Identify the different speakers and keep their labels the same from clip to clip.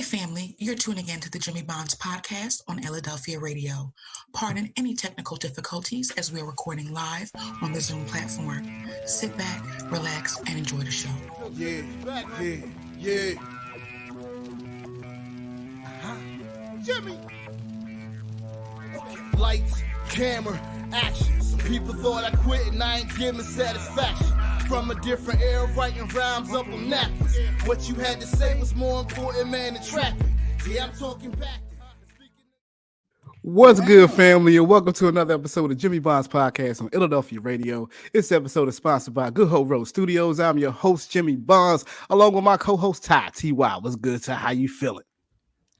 Speaker 1: family, you're tuning in to the Jimmy Bonds podcast on Illadelphia Radio. Pardon any technical difficulties as we're recording live on the Zoom platform. Sit back, relax, and enjoy the show.
Speaker 2: Yeah. Jimmy. Lights, camera, action. Some people thought I quit and I ain't giving satisfaction. From a different era, writing rhymes up on napkins. What you had to say was more important, man, than trapping. Yeah, I'm talking back.
Speaker 3: What's good, family, and welcome to another episode of Jimmy Bonds Podcast on Illadelphia Radio. This episode is sponsored by Good Hope Road Studios. I'm your host, Jimmy Bonds, along with my co-host, Tanya T. What's good, Ty? How you feeling?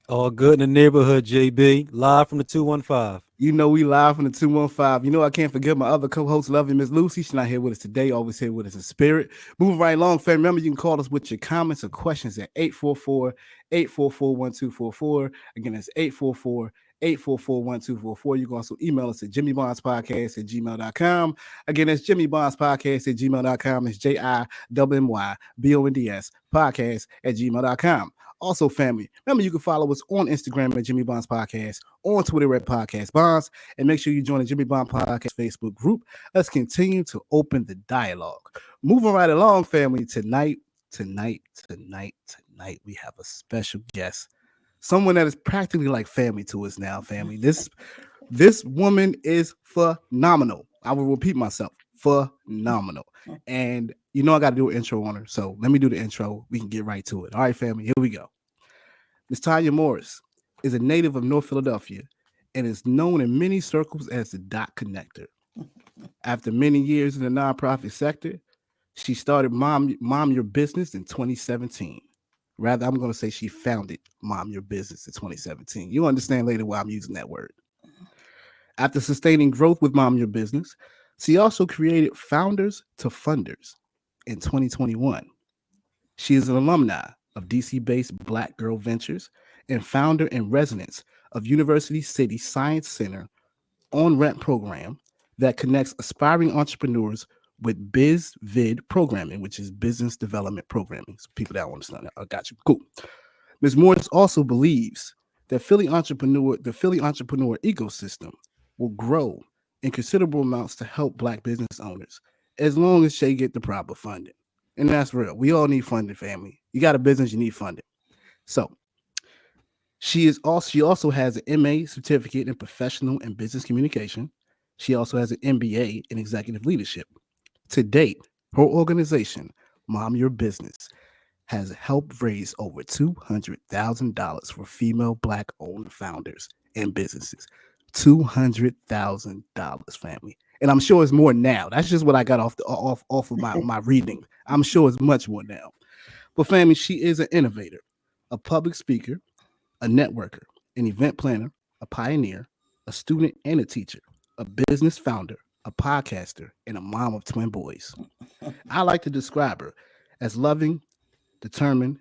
Speaker 4: All good in the neighborhood, JB. Live from the 215.
Speaker 3: You know we live from the 215. You know I can't forget my other co-host, lovely Miss Lucy. She's not here with us today, always here with us in spirit. Moving right along, fam. Remember, you can call us with your comments or questions at 844-844-1244. Again, that's 844-844-1244. You can also email us at jimmybondspodcast@gmail.com. Again, that's jimmybondspodcast@gmail.com. It's JIMMYBONDS podcast@gmail.com. Also, family, remember you can follow us on Instagram at Jimmy Bonds Podcast, on Twitter at Podcast Bonds, and make sure you join the Jimmy Bond Podcast Facebook group. Let's continue to open the dialogue. Moving right along, family, tonight, we have a special guest, someone that is practically like family to us now, family. This woman is phenomenal. I will repeat myself, phenomenal. And you know I got to do an intro on her, so let me do the intro. We can get right to it. All right, family, here we go. Miss Tanya Morris is a native of North Philadelphia and is known in many circles as the Dot Connector. After many years in the nonprofit sector, she started Mom Your Business in 2017. Rather, I'm going to say she founded Mom Your Business in 2017. You'll understand later why I'm using that word. After sustaining growth with Mom Your Business, she also created Founders to Funders in 2021. She is an alumni of DC-based Black Girl Ventures and founder and resident of University City Science Center on-ramp program that connects aspiring entrepreneurs with BizVid programming, which is business development programming. So people that don't understand that, I got you. Cool. Ms. Morris also believes that the Philly entrepreneur ecosystem will grow in considerable amounts to help Black business owners as long as they get the proper funding. And that's real. We all need funding, family. You got a business, you need funding. So she also has an MA certificate in professional and business communication. She also has an MBA in executive leadership. To date, her organization, Mom Your Business, has helped raise over $200,000 for female Black-owned founders and businesses. $200,000, family, and I'm sure it's more now. That's just what I got off of my reading. I'm sure it's much more now. But family, she is an innovator, a public speaker, a networker, an event planner, a pioneer, a student and a teacher, a business founder, a podcaster, and a mom of twin boys. I like to describe her as loving, determined,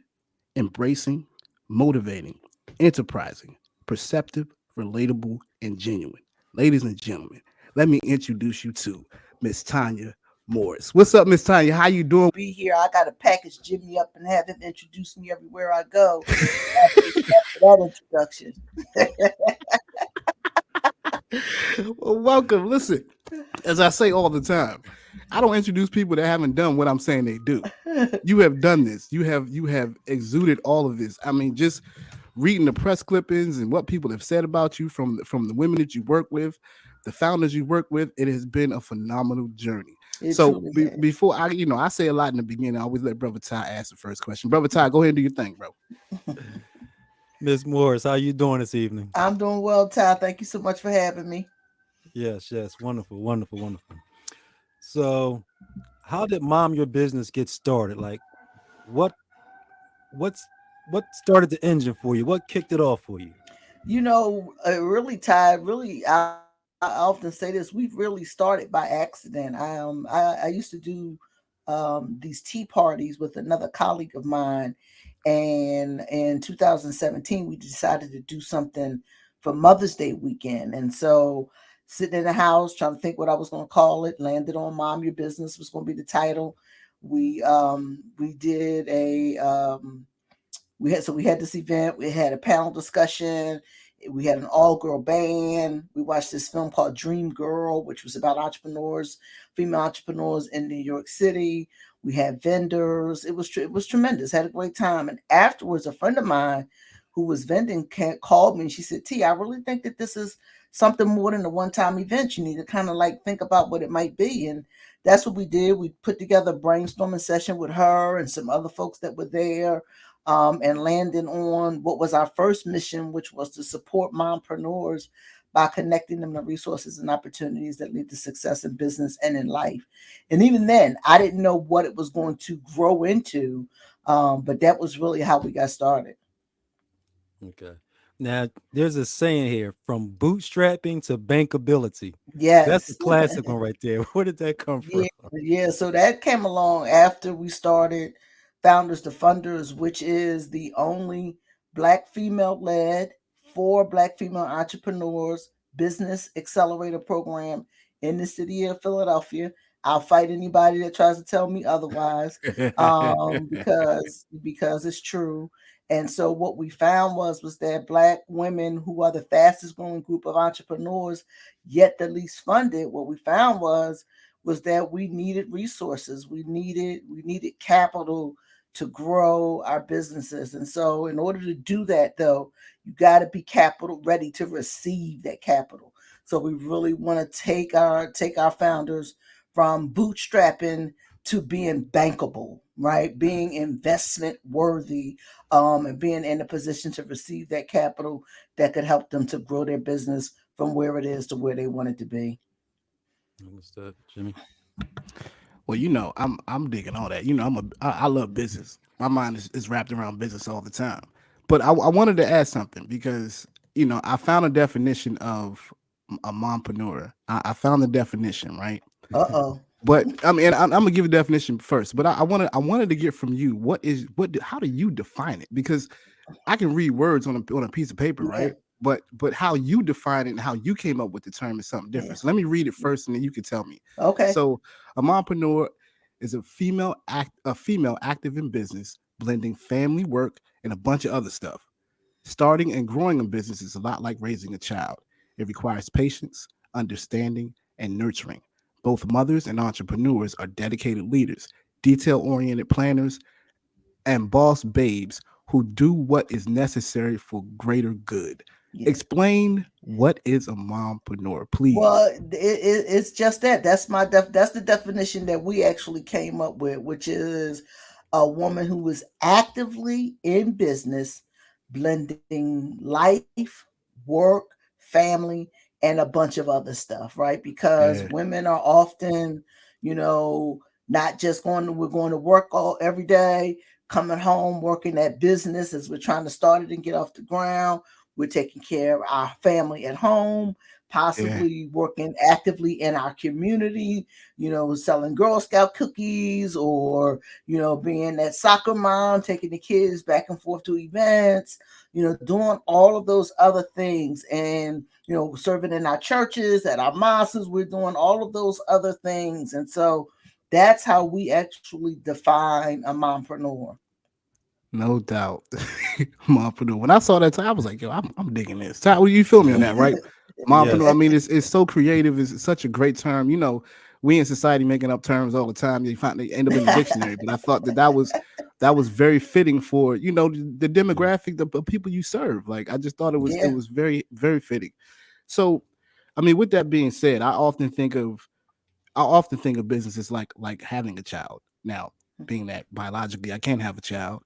Speaker 3: embracing, motivating, enterprising, perceptive, relatable, and genuine. Ladies and gentlemen, let me introduce you to Miss Tanya Morris. What's up, Miss Tanya? How you doing?
Speaker 5: Be here. I got to package Jimmy up and have him introduce me everywhere I go. After that introduction.
Speaker 3: Well, welcome. Listen, as I say all the time, I don't introduce people that haven't done what I'm saying they do. You have done this. You have exuded all of this. I mean, just reading the press clippings and what people have said about you from the women that you work with, the founders you work with, it has been a phenomenal journey. Before I say a lot in the beginning, I always let Brother Ty ask the first question. Brother Ty, go ahead and do your thing, bro.
Speaker 4: Miss Morris, how you doing this evening?
Speaker 5: I'm doing well, Ty. Thank you so much for having me.
Speaker 4: Yes. Wonderful. So, how did Mom Your Business get started? Like, what started the engine for you? What kicked it off for you?
Speaker 5: You know, really, Ty, I often say this, we've really started by accident. I used to do these tea parties with another colleague of mine. And in 2017, we decided to do something for Mother's Day weekend. And so sitting in the house, trying to think what I was going to call it, landed on Mom Your Business was going to be the title. We did a we had this event. We had a panel discussion. We had an all-girl band. We watched this film called Dream Girl, which was about entrepreneurs, female entrepreneurs in New York City. We had vendors. It was tremendous. Had a great time. And afterwards, a friend of mine who was vending called me and she said, "T, I really think that this is something more than a one-time event. You need to kind of like think about what it might be." And that's what we did. We put together a brainstorming session with her and some other folks that were there, and landing on what was our first mission, which was to support mompreneurs by connecting them to resources and opportunities that lead to success in business and in life. And even then, I didn't know what it was going to grow into, but that was really how we got started.
Speaker 4: Okay. Now, there's a saying here, from bootstrapping to bankability. That's a
Speaker 5: Yes.
Speaker 4: classic one right there. Where did that come from?
Speaker 5: Yeah, yeah. So that came along after we started Founders to Funders, which is the only Black female led for Black female entrepreneurs business accelerator program in the city of Philadelphia. I'll fight anybody that tries to tell me otherwise, because it's true. And so what we found was that Black women, who are the fastest growing group of entrepreneurs, yet the least funded, what we found was that we needed resources. We needed capital to grow our businesses. And so in order to do that though, you got to be capital ready to receive that capital. So we really want to take our founders from bootstrapping to being bankable, right? Being investment worthy, and being in a position to receive that capital that could help them to grow their business from where it is to where they want it to be.
Speaker 4: Understood, Jimmy.
Speaker 3: Well, I'm digging all that. I love business. My mind is wrapped around business all the time. But I wanted to ask something because I found a definition of a mompreneur. I found the definition, right?
Speaker 5: Uh-oh.
Speaker 3: But I mean, I'm gonna give a definition first. But I wanted to get from you how do you define it? Because I can read words on a piece of paper,
Speaker 5: Yeah.
Speaker 3: right? But how you define it and how you came up with the term is something
Speaker 5: Yeah.
Speaker 3: different. So let me read it first, and then you can tell me.
Speaker 5: Okay.
Speaker 3: So a mompreneur is a female active in business, blending family work and a bunch of other stuff. Starting and growing a business is a lot like raising a child. It requires patience, understanding, and nurturing. Both mothers and entrepreneurs are dedicated leaders, detail-oriented planners, and boss babes who do what is necessary for greater good.
Speaker 5: Yeah.
Speaker 3: Explain what is a mompreneur,
Speaker 5: Well,
Speaker 3: please.
Speaker 5: it's just that. That's the definition that we actually came up with, which is a woman who is actively in business, blending life, work, family, and a bunch of other stuff, right? Because
Speaker 3: Yeah,
Speaker 5: women are often, you know, not just we're going to work all every day, coming home, working at business as we're trying to start it and get off the ground. We're taking care of our family at home,
Speaker 3: yeah,
Speaker 5: possibly working actively in our community, selling Girl Scout cookies, or, being that soccer mom, taking the kids back and forth to events, doing all of those other things. And, serving in our churches, at our mosques, we're doing all of those other things. And so that's how we actually define a mompreneur.
Speaker 3: no doubt. Mompreneur. When I saw that, I was like, yo, I'm digging this. Ty, you feel me on that, right? Mompreneur. I
Speaker 4: Yes.
Speaker 3: mean, it's so creative. It's such a great term. We in society making up terms all the time. They end up in the dictionary. But I thought that was very fitting for the
Speaker 4: Yeah.
Speaker 3: demographic, the people you serve. Like I just thought it
Speaker 5: Yeah,
Speaker 3: was very very fitting. So, I mean, with that being said, I often think of business as like having a child. Now, being that biologically I can't have a child,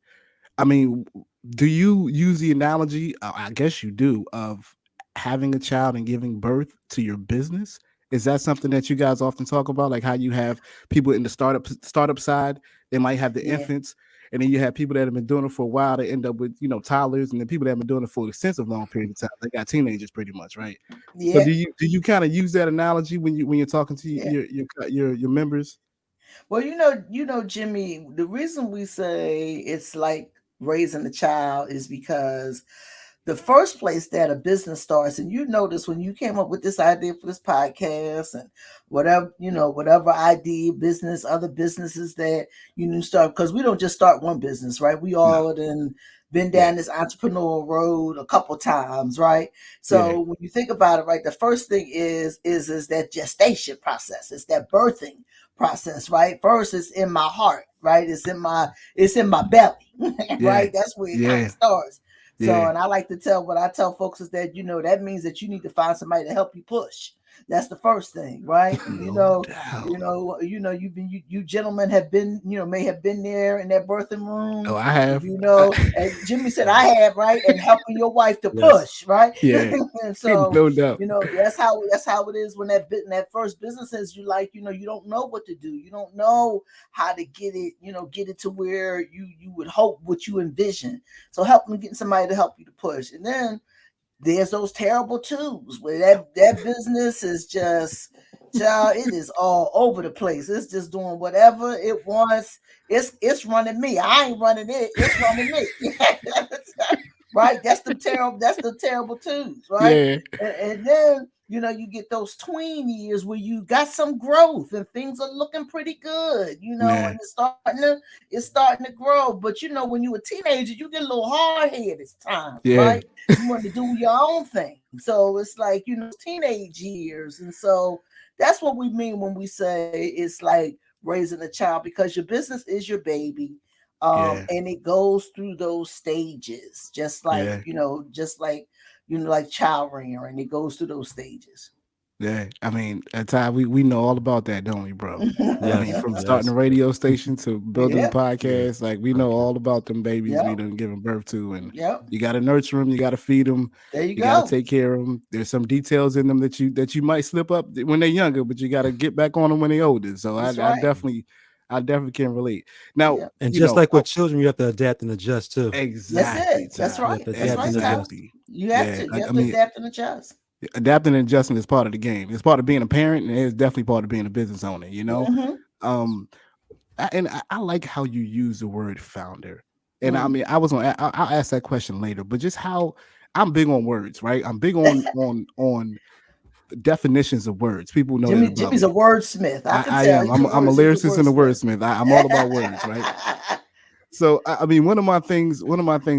Speaker 3: I mean, do you use the analogy? I guess you do, of having a child and giving birth to your business. Is that something that you guys often talk about? Like how you have people in the startup side, they might have the
Speaker 5: yeah,
Speaker 3: infants, and then you have people that have been doing it for a while. They end up with toddlers, and then people that have been doing it for an extensive long period of time. They got teenagers, pretty much, right? So
Speaker 5: yeah,
Speaker 3: do you kind of use that analogy when you're talking to
Speaker 5: yeah.
Speaker 3: your members?
Speaker 5: Well, Jimmy, the reason we say it's like raising a child is because the first place that a business starts, and you notice when you came up with this idea for this podcast and whatever idea, business, other businesses that start, because we don't just start one business, right? We
Speaker 3: No.
Speaker 5: all then been down this entrepreneurial road a couple times, right? So when you think about it, right, the first thing is that gestation process. It's that birthing process, right? First, it's in my heart, right? It's in my belly, right? That's where it kind of starts. So, and I like to tell what I tell folks is that, that means that you need to find somebody to help you push. That's the first thing, right? You gentlemen have been, may have been there in that birthing room.
Speaker 3: Oh, I have.
Speaker 5: And Jimmy said I have, right? And helping your wife to push, right?
Speaker 3: Yeah.
Speaker 5: And so,
Speaker 3: no doubt.
Speaker 5: that's how it is when that first business is you don't know what to do. You don't know how to get it to where you would hope, what you envision. So help me getting somebody to help you to push. And then there's those terrible twos where that business is just, child, it is all over the place. It's just doing whatever it wants. It's running me. I ain't running it. It's running me. Right? That's the terrible twos, right?
Speaker 3: Yeah.
Speaker 5: And then you get those tween years where you got some growth and things are looking pretty good, and it's starting to grow. But when you're a teenager, you get a little hard-headed times, right? You want to do your own thing. So it's like, teenage years. And so that's what we mean when we say it's like raising a child, because your business is your baby. And it goes through those stages, just like, like child rearing, it goes through those stages.
Speaker 3: Yeah, I mean, at times we know all about that, don't we, bro? I mean, from starting a radio station to building a podcast, like we know all about them babies we done given birth to, and you got to nurture them, you got to feed them,
Speaker 5: you
Speaker 3: got to take care of them. There's some details in them that you might slip up when they're younger, but you got to get back on them when they're older. So I definitely can relate. Now,
Speaker 4: and just like with children, you have to adapt and adjust too.
Speaker 3: Exactly.
Speaker 5: That's right.
Speaker 3: Exactly.
Speaker 5: You have to adapt and adjust.
Speaker 3: Adapting and adjusting is part of the game. It's part of being a parent, and it's definitely part of being a business owner. I like how you use the word founder. And I mean, I'll ask that question later, but just how I'm big on words, right? I'm big on definitions of words. People know that
Speaker 5: Jimmy's a wordsmith.
Speaker 3: I am. I'm a lyricist and a wordsmith. I'm all about words, right? So I mean, one of my things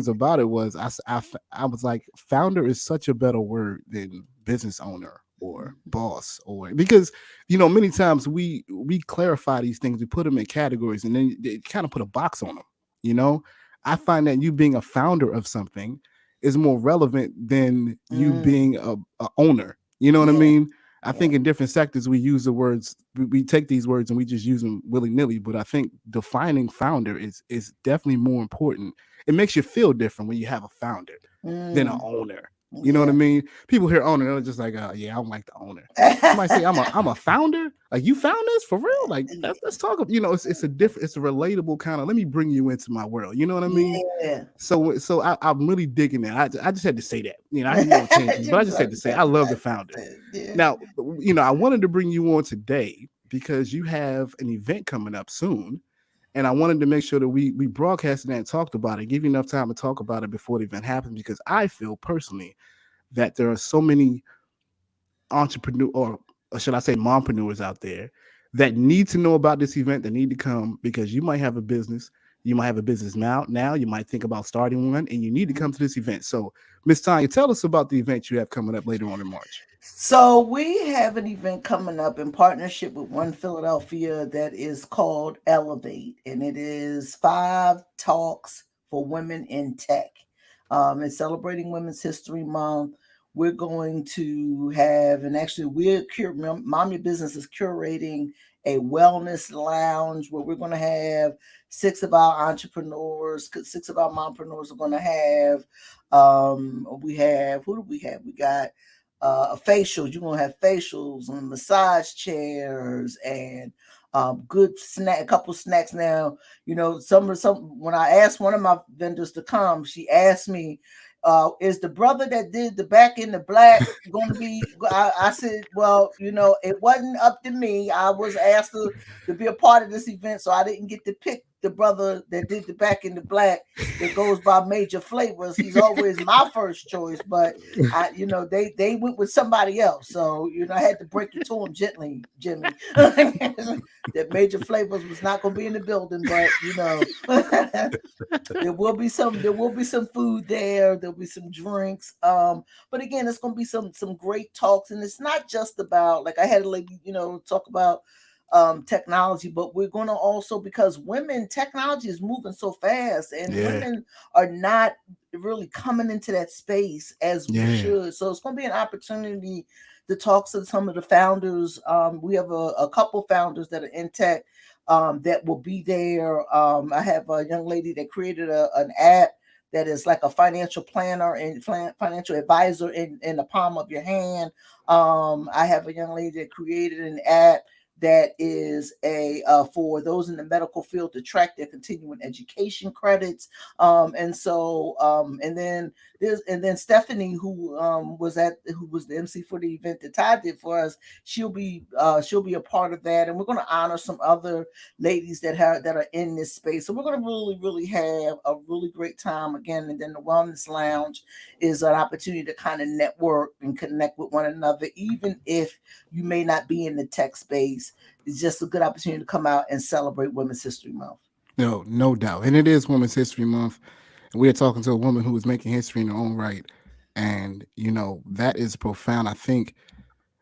Speaker 3: about it was I was like, founder is such a better word than business owner or boss, or because many times we clarify these things, we put them in categories, and then they kind of put a box on them. I find that you being a founder of something is more relevant than you being a owner. You know what I mean? I think in different sectors we use the words, we take these words and we just use them willy-nilly, but I think defining founder is definitely more important. It makes you feel different when you have a founder than an owner. You know what I mean? People hear owner, they're just like, yeah, I don't like the owner. Somebody say I'm a founder. Like, you found this for real? Like, let's talk. It's a different, it's a relatable kind of. Let me bring you into my world. You know what I mean?
Speaker 5: Yeah.
Speaker 3: So I'm really digging that. I just had to say that. I didn't want to change it, but I just had to say I love the founder.
Speaker 5: Yeah.
Speaker 3: Now, I wanted to bring you on today because you have an event coming up soon. And I wanted to make sure that we broadcasted that and talked about it, give you enough time to talk about it before the event happens, because I feel personally that there are so many entrepreneurs, or should I say mompreneurs out there that need to know about this event, that need to come, because you might have a business. You might have a business now. You might think about starting one, and you need to come to this event. So, Miss Tanya, tell us about the event you have coming up later on in March.
Speaker 5: So we have an event coming up in partnership with One Philadelphia that is called Elevate, and it is 5 talks for women in tech. It's celebrating Women's History Month. We're going to have, and actually Mom Your Business is curating a wellness lounge where we're going to have 6 of our entrepreneurs, 6 of our mompreneurs are going to have, who do we have? We got facials. You're going to have facials and massage chairs and good snack, a couple snacks. Now, some when I asked one of my vendors to come, she asked me, is the brother that did the back in the black going to be? I said, well, it wasn't up to me. I was asked to be a part of this event, so I didn't get to pick the brother that did the Back in the Black that goes by Major Flavors. He's always my first choice, but they went with somebody else. So, I had to break it to him gently, Jimmy, that Major Flavors was not going to be in the building, but there will be some food there. There'll be some drinks. But again, it's going to be some great talks, and it's not just about, like I had a lady, talk about technology, but we're going to also, because technology is moving so fast, and women are not really coming into that space as we should. So it's going to be an opportunity to talk to some of the founders. We have a couple founders that are in tech that will be there. I have a young lady that created an app that is like a financial planner and financial advisor in the palm of your hand. I have a young lady that created an app that is for those in the medical field to track their continuing education credits. And then Stephanie, who was the MC for the event that Ty did for us, she'll be a part of that. And we're going to honor some other ladies that are in this space. So we're going to really, really have a really great time again. And then the Wellness Lounge is an opportunity to kind of network and connect with one another, even if you may not be in the tech space. It's just a good opportunity to come out and celebrate Women's History Month.
Speaker 3: No doubt. And it is Women's History Month. And we're talking to a woman who is making history in her own right. And, that is profound. I think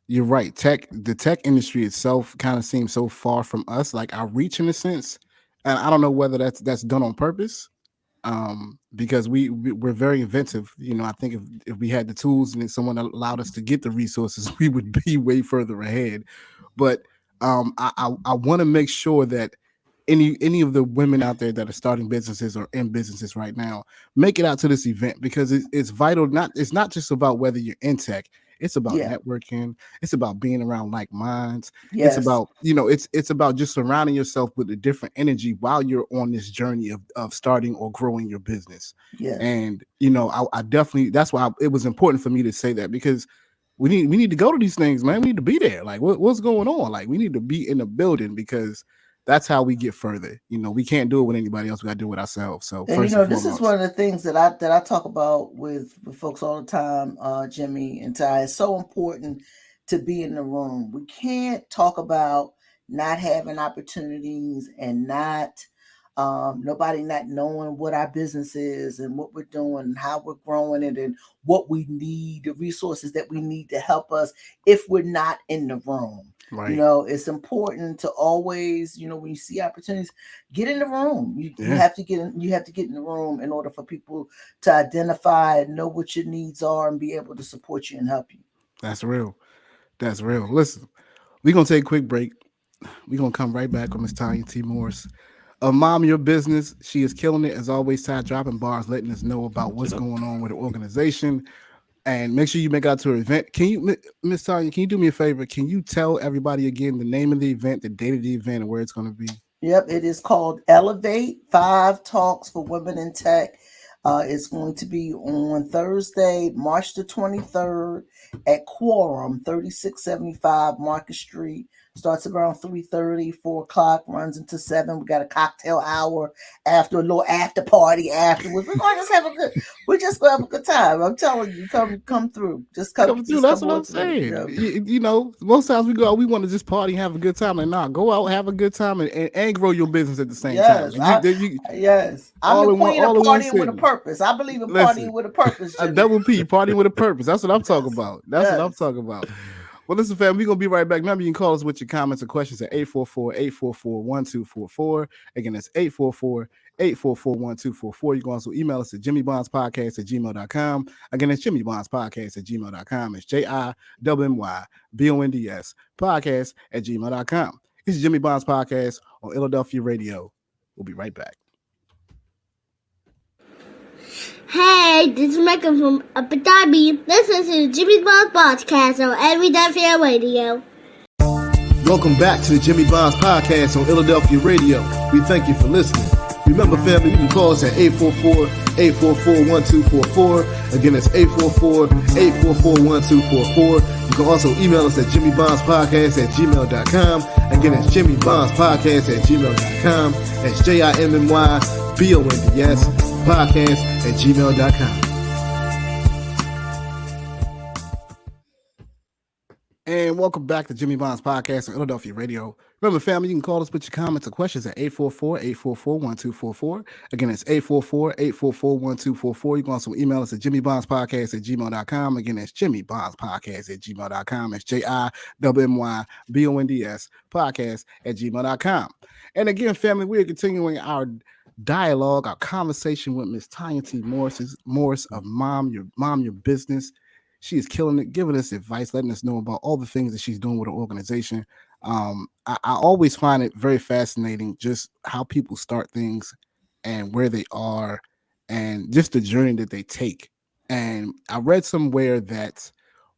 Speaker 3: you're right. The tech industry itself kind of seems so far from us, like our reach in a sense. And I don't know whether that's done on purpose. Because we're very inventive. I think if we had the tools and if someone allowed us to get the resources, we would be way further ahead. But I want to make sure that any of the women out there that are starting businesses or in businesses right now make it out to this event, because it's vital. It's not just about whether you're in tech. It's about networking. It's about being around like minds.
Speaker 5: Yes.
Speaker 3: It's about, it's about just surrounding yourself with a different energy while you're on this journey of starting or growing your business.
Speaker 5: Yes.
Speaker 3: And, I definitely, that's why it was important for me to say that, because we need to go to these things, man. We need to be there. Like what's going on? Like we need to be in the building, because that's how we get further. We can't do it with anybody else. We got to do it with ourselves. So
Speaker 5: this is one of the things that I talk about with folks all the time, Jimmy and Ty. It's so important to be in the room. We can't talk about not having opportunities and nobody not knowing what our business is and what we're doing and how we're growing it and what we need, the resources that we need to help us if we're not in the room.
Speaker 3: Right.
Speaker 5: It's important to always, when you see opportunities, get in the room. You have to get in the room in order for people to identify and know what your needs are and be able to support you and help you.
Speaker 3: That's real. Listen, we're going to take a quick break. We're going to come right back with Miss Tanya T. Morris. Mom, your business. She is killing it. As always, Ty dropping bars, letting us know about what's going on with the organization. And make sure you make out to her event. Can you, Miss Tanya, can you do me a favor? Can you tell everybody again the name of the event, the date of the event, and where it's going to be?
Speaker 5: Yep, it is called Elevate 5 Talks for Women in Tech. It's going to be on Thursday, March the 23rd at Quorum, 3675 Market Street. Starts around 3:30, 4 o'clock, runs into 7. We got a cocktail hour after, a little after party afterwards. We're going to just have a good time. I'm telling you, come through. Just come through.
Speaker 3: That's what I'm saying. Most times we go out, we want to just party and have a good time. And go out, have a good time, and grow your business at the same time.
Speaker 5: Yes. I'm the queen of partying with a purpose. I believe in partying with a purpose.
Speaker 3: A double P, partying with a purpose. That's what I'm talking about. What I'm talking about. Well, listen, fam, we're going to be right back. Remember, you can call us with your comments or questions at 844-844-1244. Again, that's 844-844-1244. You can also email us at jimmybondspodcast@gmail.com. Again, it's jimmybondspodcast@gmail.com. It's JIMMYBONDS podcast@gmail.com. This is Jimmy Bonds Podcast on Illadelphia Radio. We'll be right back.
Speaker 6: Hey, this is Michael from Abu Dhabi. Listen to Jimmy Bonds Podcast on Illadelphia Radio.
Speaker 3: Welcome back to the Jimmy Bonds Podcast on Illadelphia Radio. We thank you for listening.
Speaker 2: Remember, family, you can call us at 844-844-1244. Again, it's 844-844-1244. You can also email us at jimmybondspodcast@gmail.com. Again, it's jimmybondspodcast@gmail.com. That's JIMMYBONDS podcast@gmail.com.
Speaker 3: And welcome back to Jimmy Bond's podcast on Illadelphia Radio. Remember, family, you can call us with your comments or questions at 844-844-1244. Again, it's 844-844-1244. You can also email us at jimmybondspodcast@gmail.com. Again, that's jimmybondspodcast@gmail.com. It's JIMMYBONDS podcast@gmail.com. And again, family, we are continuing our dialogue, our conversation with Miss Tanya T. Morris of Mom Your Business. She is killing it, giving us advice, letting us know about all the things that she's doing with her organization. I always find it very fascinating just how people start things and where they are and just the journey that they take. And I read somewhere that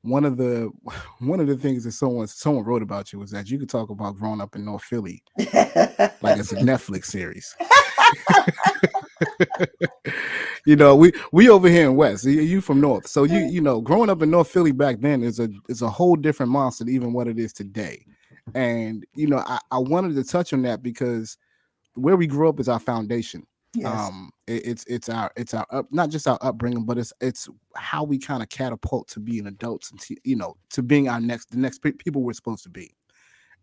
Speaker 3: one of the things that someone wrote about you was that you could talk about growing up in North Philly like it's a Netflix series. You know, we over here in West. You from North, so you know, growing up in North Philly back then is a whole different monster than even what it is today. And you know, I wanted to touch on that because where we grew up is our foundation.
Speaker 5: Yes.
Speaker 3: It's our not just our upbringing, but it's how we kind of catapult to being adults and to being the next people we're supposed to be.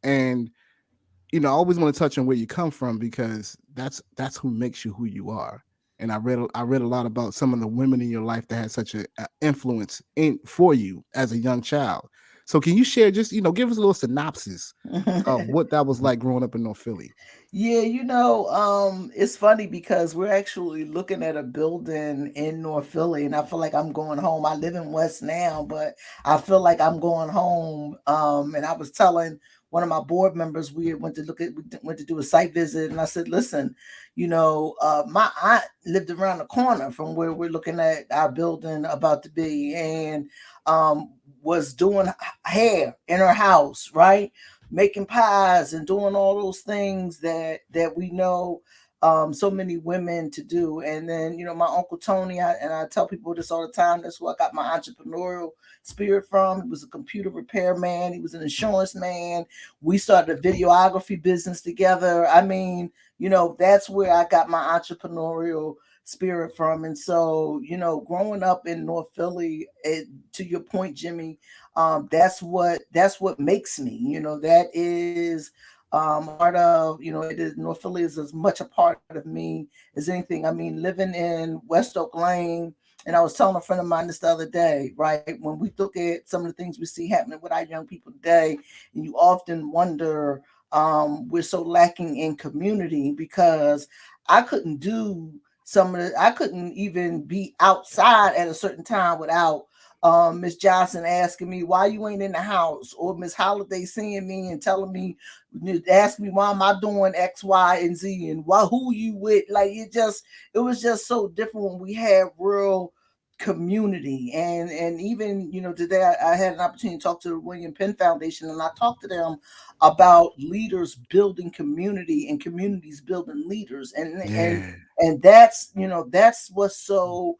Speaker 3: And you know, I always want to touch on where you come from because that's who makes you who you are. And I read a lot about some of the women in your life that had such an influence for you as a young child. So can you share, just give us a little synopsis of what that was like growing up in North Philly?
Speaker 5: Yeah, it's funny because we're actually looking at a building in North Philly, and I feel like I'm going home. I live in West now, but I feel like I'm going home. And I was telling one of my board members, we went to do a site visit, and I said, listen, my aunt lived around the corner from where we're looking at our building about to be, and was doing hair in her house, right? Making pies and doing all those things that we know so many women to do. And then, my Uncle Tony, I tell people this all the time, that's where I got my entrepreneurial spirit from. He was a computer repair man. He was an insurance man. We started a videography business together. I mean, that's where I got my entrepreneurial spirit from. And so, growing up in North Philly, to your point, Jimmy, that's what makes me, that is part of, it is, North Philly is as much a part of me as anything. I mean, living in West Oak Lane, and I was telling a friend of mine this the other day, right? When we look at some of the things we see happening with our young people today, and you often wonder, we're so lacking in community, because I couldn't do I couldn't even be outside at a certain time without Miss Johnson asking me why you ain't in the house, or Miss Holiday seeing me and telling me, ask me why am I doing X, Y, and Z, and who you with. Like, it was just so different when we had real community. And even today I had an opportunity to talk to the William Penn Foundation, and I talked to them about leaders building community and communities building leaders, and that's that's what's so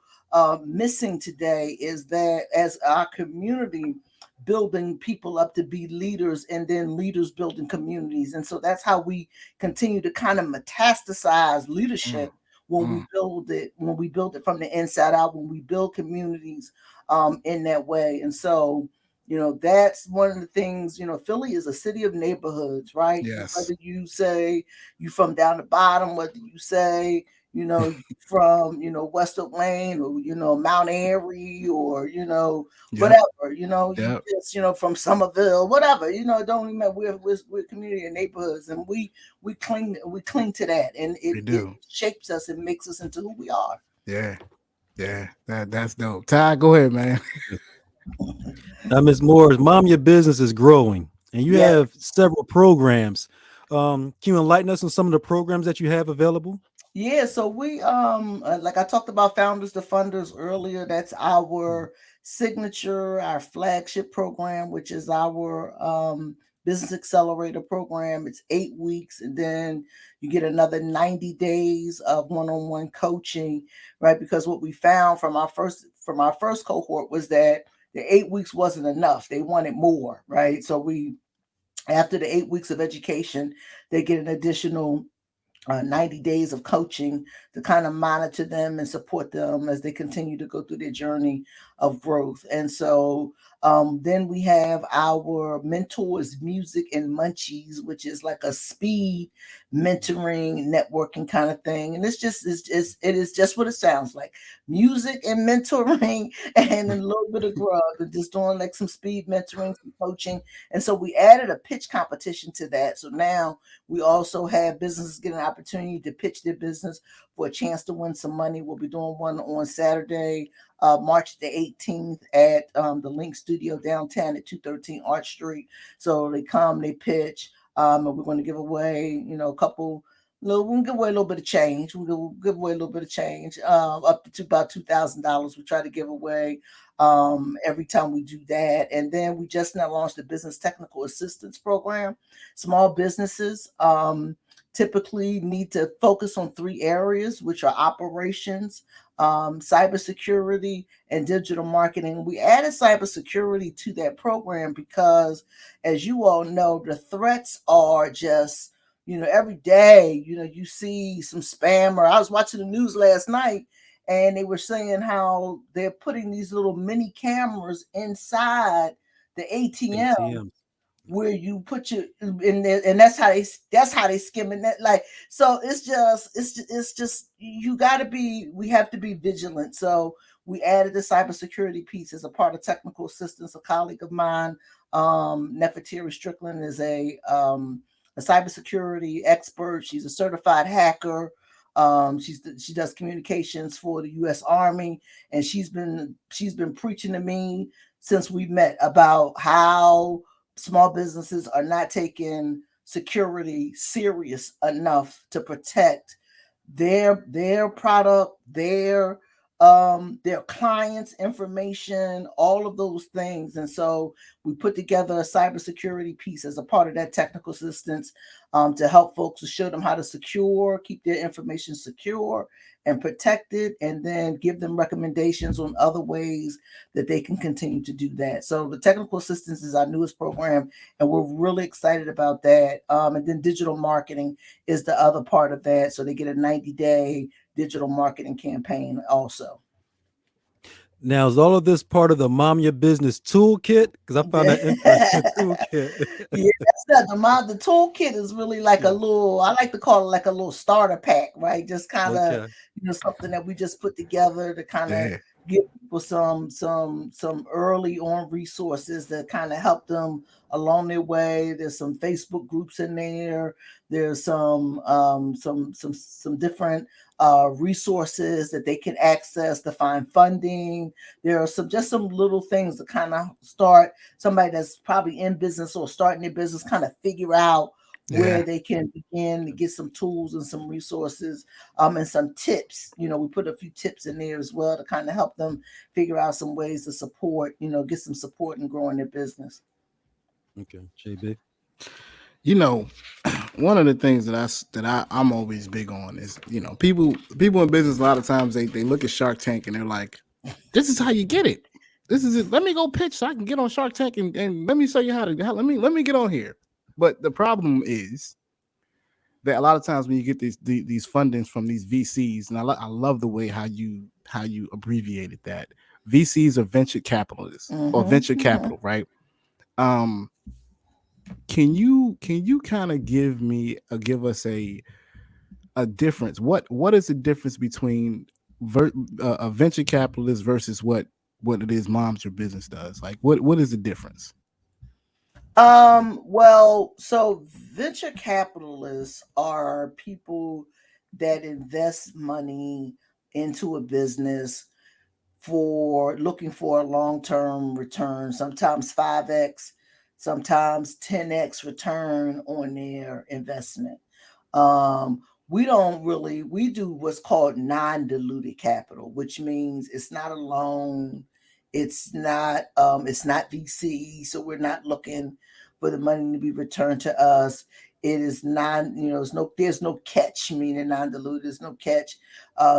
Speaker 5: missing today, is that as our community building people up to be leaders, and then leaders building communities. And so that's how we continue to kind of metastasize leadership when we build it from the inside out, when we build communities in that way. And so that's one of the things. Philly is a city of neighborhoods, right?
Speaker 3: Yes.
Speaker 5: Whether you say you from down the bottom, whether you say from West Oak Lane, or Mount Airy, or whatever, you just from Somerville, whatever, it don't even matter. We're community and neighborhoods, and we cling to that, and it shapes us and makes us into who we are.
Speaker 3: Yeah, that's dope. Ty, go ahead, man.
Speaker 4: Now, Ms. Morris, Mom Your Business is growing, and you have several programs. Can you enlighten us on some of the programs that you have available?
Speaker 5: Yeah, so we like I talked about Founders to Funders earlier. That's our signature, our flagship program, which is our Business Accelerator program. It's 8 weeks, and then you get another 90 days of one-on-one coaching, right? Because what we found from our first cohort was that the 8 weeks wasn't enough. They wanted more, right? So after the 8 weeks of education, they get an additional 90 days of coaching to kind of monitor them and support them as they continue to go through their journey of growth. And so then we have our mentors, music and munchies, which is like a speed mentoring, networking kind of thing. And it is just what it sounds like: music and mentoring and a little bit of grub, and just doing like some speed mentoring, some coaching. And so we added a pitch competition to that. So now we also have businesses get an opportunity to pitch their business for a chance to win some money. We'll be doing one on Saturday, March the 18th at the Link Studio downtown at 213 Arch Street. So they come, they pitch, and we're going to give away, we'll give away a little bit of change. We'll give away a little bit of change, up to about $2,000. We try to give away every time we do that. And then we just now launched the Business Technical Assistance Program. Small businesses typically need to focus on 3 areas, which are operations, cybersecurity, and digital marketing. We added cybersecurity to that program because, as you all know, the threats are just, every day, you see some spam. Or I was watching the news last night, and they were saying how they're putting these little mini cameras inside the ATM. Where you put your in there, and that's how they skimming that. Like, so it's just we have to be vigilant. So we added the cybersecurity piece as a part of technical assistance. A colleague of mine, Nefertiri Strickland, is a cybersecurity expert. She's a certified hacker. She does communications for the U.S. Army, and she's been preaching to me since we met about how small businesses are not taking security serious enough to protect their product, their clients' information, all of those things. And so we put together a cybersecurity piece as a part of that technical assistance to help folks, to show them how to keep their information secure and protected, and then give them recommendations on other ways that they can continue to do that. So the technical assistance is our newest program, and we're really excited about that. And then digital marketing is the other part of that. So they get a 90-day digital marketing campaign also.
Speaker 4: Now, is all of this part of the Mom Your Business toolkit? Because I found that interesting. Toolkit.
Speaker 5: Yeah, that's the toolkit is really like a little, I like to call it like a little starter pack, right? Just kind of, something that we just put together to kind of give people some early on resources that kind of help them along their way. There's some Facebook groups in there. There's some different resources that they can access to find funding. There are some little things to kind of start somebody that's probably in business or starting their business, kind of figure out where they can begin to get some tools and some resources, and some tips. We put a few tips in there as well to kind of help them figure out some ways to support, get some support in growing their business.
Speaker 4: Okay, JB.
Speaker 3: One of the things that I'm always big on is, people in business, a lot of times they look at Shark Tank and they're like, this is how you get it. This is it. Let me go pitch so I can get on Shark Tank and let me show you let me get on here. But the problem is that a lot of times when you get these fundings from these VCs, and I love the way how you abbreviated that. VCs are venture capitalists or venture capital, right? Can you kind of give us a difference? What is the difference between a venture capitalist versus what it is Moms Your Business does? Like, what is the difference?
Speaker 5: Well, so venture capitalists are people that invest money into a business looking for a long-term return, sometimes 5x, sometimes 10x return on their investment. We do what's called non-diluted capital, which means it's not a loan. It's not VC. So we're not looking for the money to be returned to us. It is there's no catch, meaning non-dilutive, there's no catch.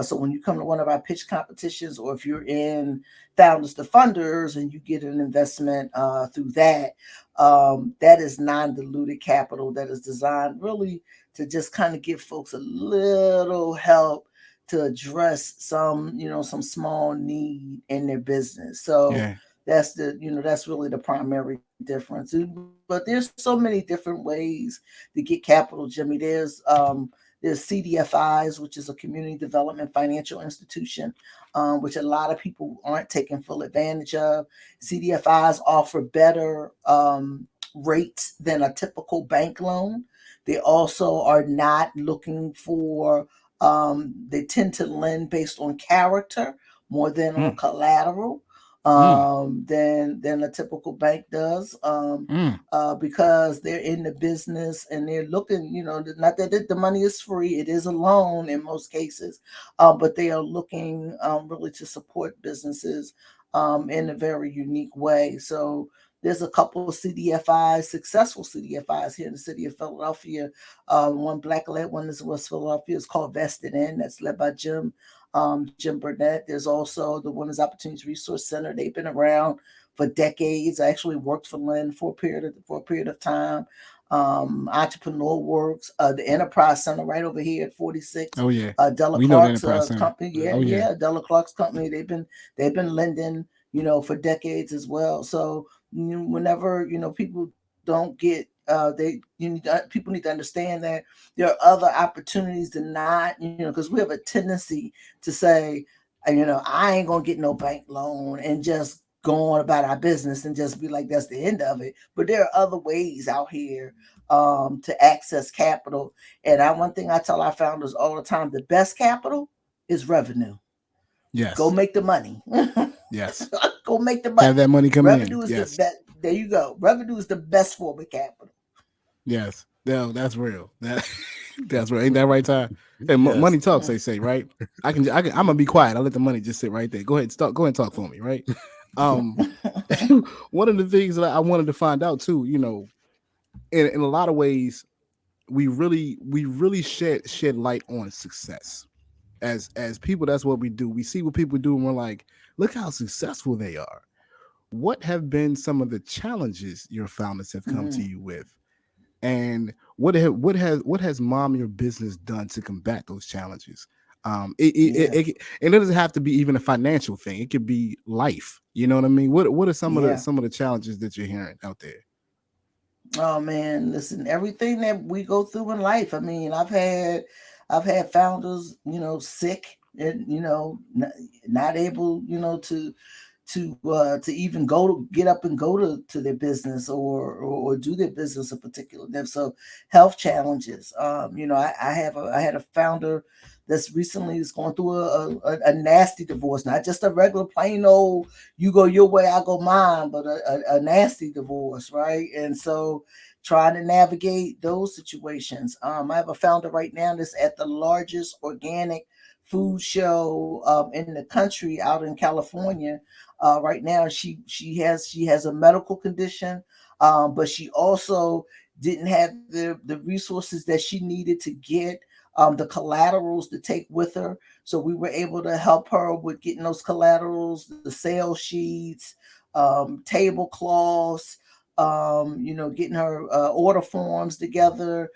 Speaker 5: So when you come to one of our pitch competitions, or if you're in Founders to Funders and you get an investment through that, that is non-diluted capital that is designed really to just kind of give folks a little help to address some small need in their business. So that's that's really the primary difference. But there's so many different ways to get capital, Jimmy. There's CDFIs, which is a community development financial institution, which a lot of people aren't taking full advantage of. CDFIs offer better rates than a typical bank loan. They also are not looking for, they tend to lend based on character more than on collateral. Than a typical bank does, because they're in the business and they're looking, not that the money is free, it is a loan in most cases, but they are looking really to support businesses in a very unique way. So there's a couple of CDFIs, successful CDFIs here in the city of Philadelphia. One Black-led one is West Philadelphia. It's called Vested In. That's led by Jim Burnett. There's also the Women's Opportunities Resource Center. They've been around for decades. I actually worked for Lynn for a period of time. Entrepreneur Works, the Enterprise Center right over here at 46.
Speaker 3: Oh yeah,
Speaker 5: Della Clark's company. Della Clark's company. They've been lending, for decades as well. So whenever people don't get people need to understand that there are other opportunities to not, because we have a tendency to say, I ain't gonna get no bank loan and just go on about our business and just be like, that's the end of it. But there are other ways out here to access capital. And one thing I tell our founders all the time, the best capital is revenue.
Speaker 3: Yes.
Speaker 5: Go make the money.
Speaker 3: Yes.
Speaker 5: Go make the money.
Speaker 3: Have that money come
Speaker 5: Revenue
Speaker 3: in.
Speaker 5: is the best. There you go. Revenue is the best form of capital.
Speaker 3: Yes. No, that's real. That's real. Ain't that right, Ty? Hey, money talks, they say, right? I'm gonna be quiet. I'll let the money just sit right there. Go ahead and talk for me, right? One of the things that I wanted to find out too, in a lot of ways, we really shed light on success. As people, that's what we do. We see what people do and we're like, look how successful they are. What have been some of the challenges your founders have come to you with? And what has Mom Your Business done to combat those challenges? It doesn't have to be even a financial thing. It could be life. You know what I mean? What are some of the challenges that you're hearing out there?
Speaker 5: Oh man, listen, everything that we go through in life. I mean, I've had founders, sick and not able, to even get up and go to their business or do their business a particular day. So health challenges. I had a founder that's recently is going through a nasty divorce, not just a regular plain old you go your way, I go mine, but a nasty divorce, right? And so trying to navigate those situations. I have a founder right now that's at the largest organic food show in the country out in California. Right now, she has a medical condition, but she also didn't have the resources that she needed to get the collaterals to take with her. So we were able to help her with getting those collaterals, the sales sheets, tablecloths, getting her order forms together.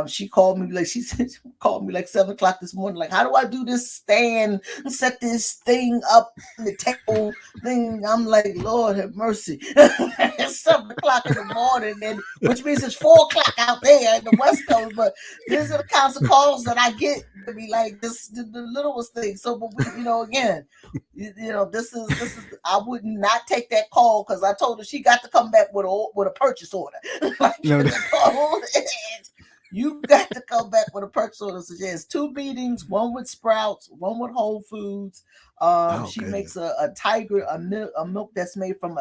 Speaker 5: She called me like 7:00 this morning. Like, how do I do this stand and set this thing up on the table thing? I'm like, Lord have mercy. It's 7:00 in the morning, and which means it's 4:00 out there in the West Coast. But these are the kinds of calls that I get to be like this, the littlest thing. So, but we, again, this is I would not take that call because I told her she got to come back with a purchase order. You got to come back with a purchase order. So there's 2 meetings, one with Sprouts, one with Whole Foods. She makes a milk that's made from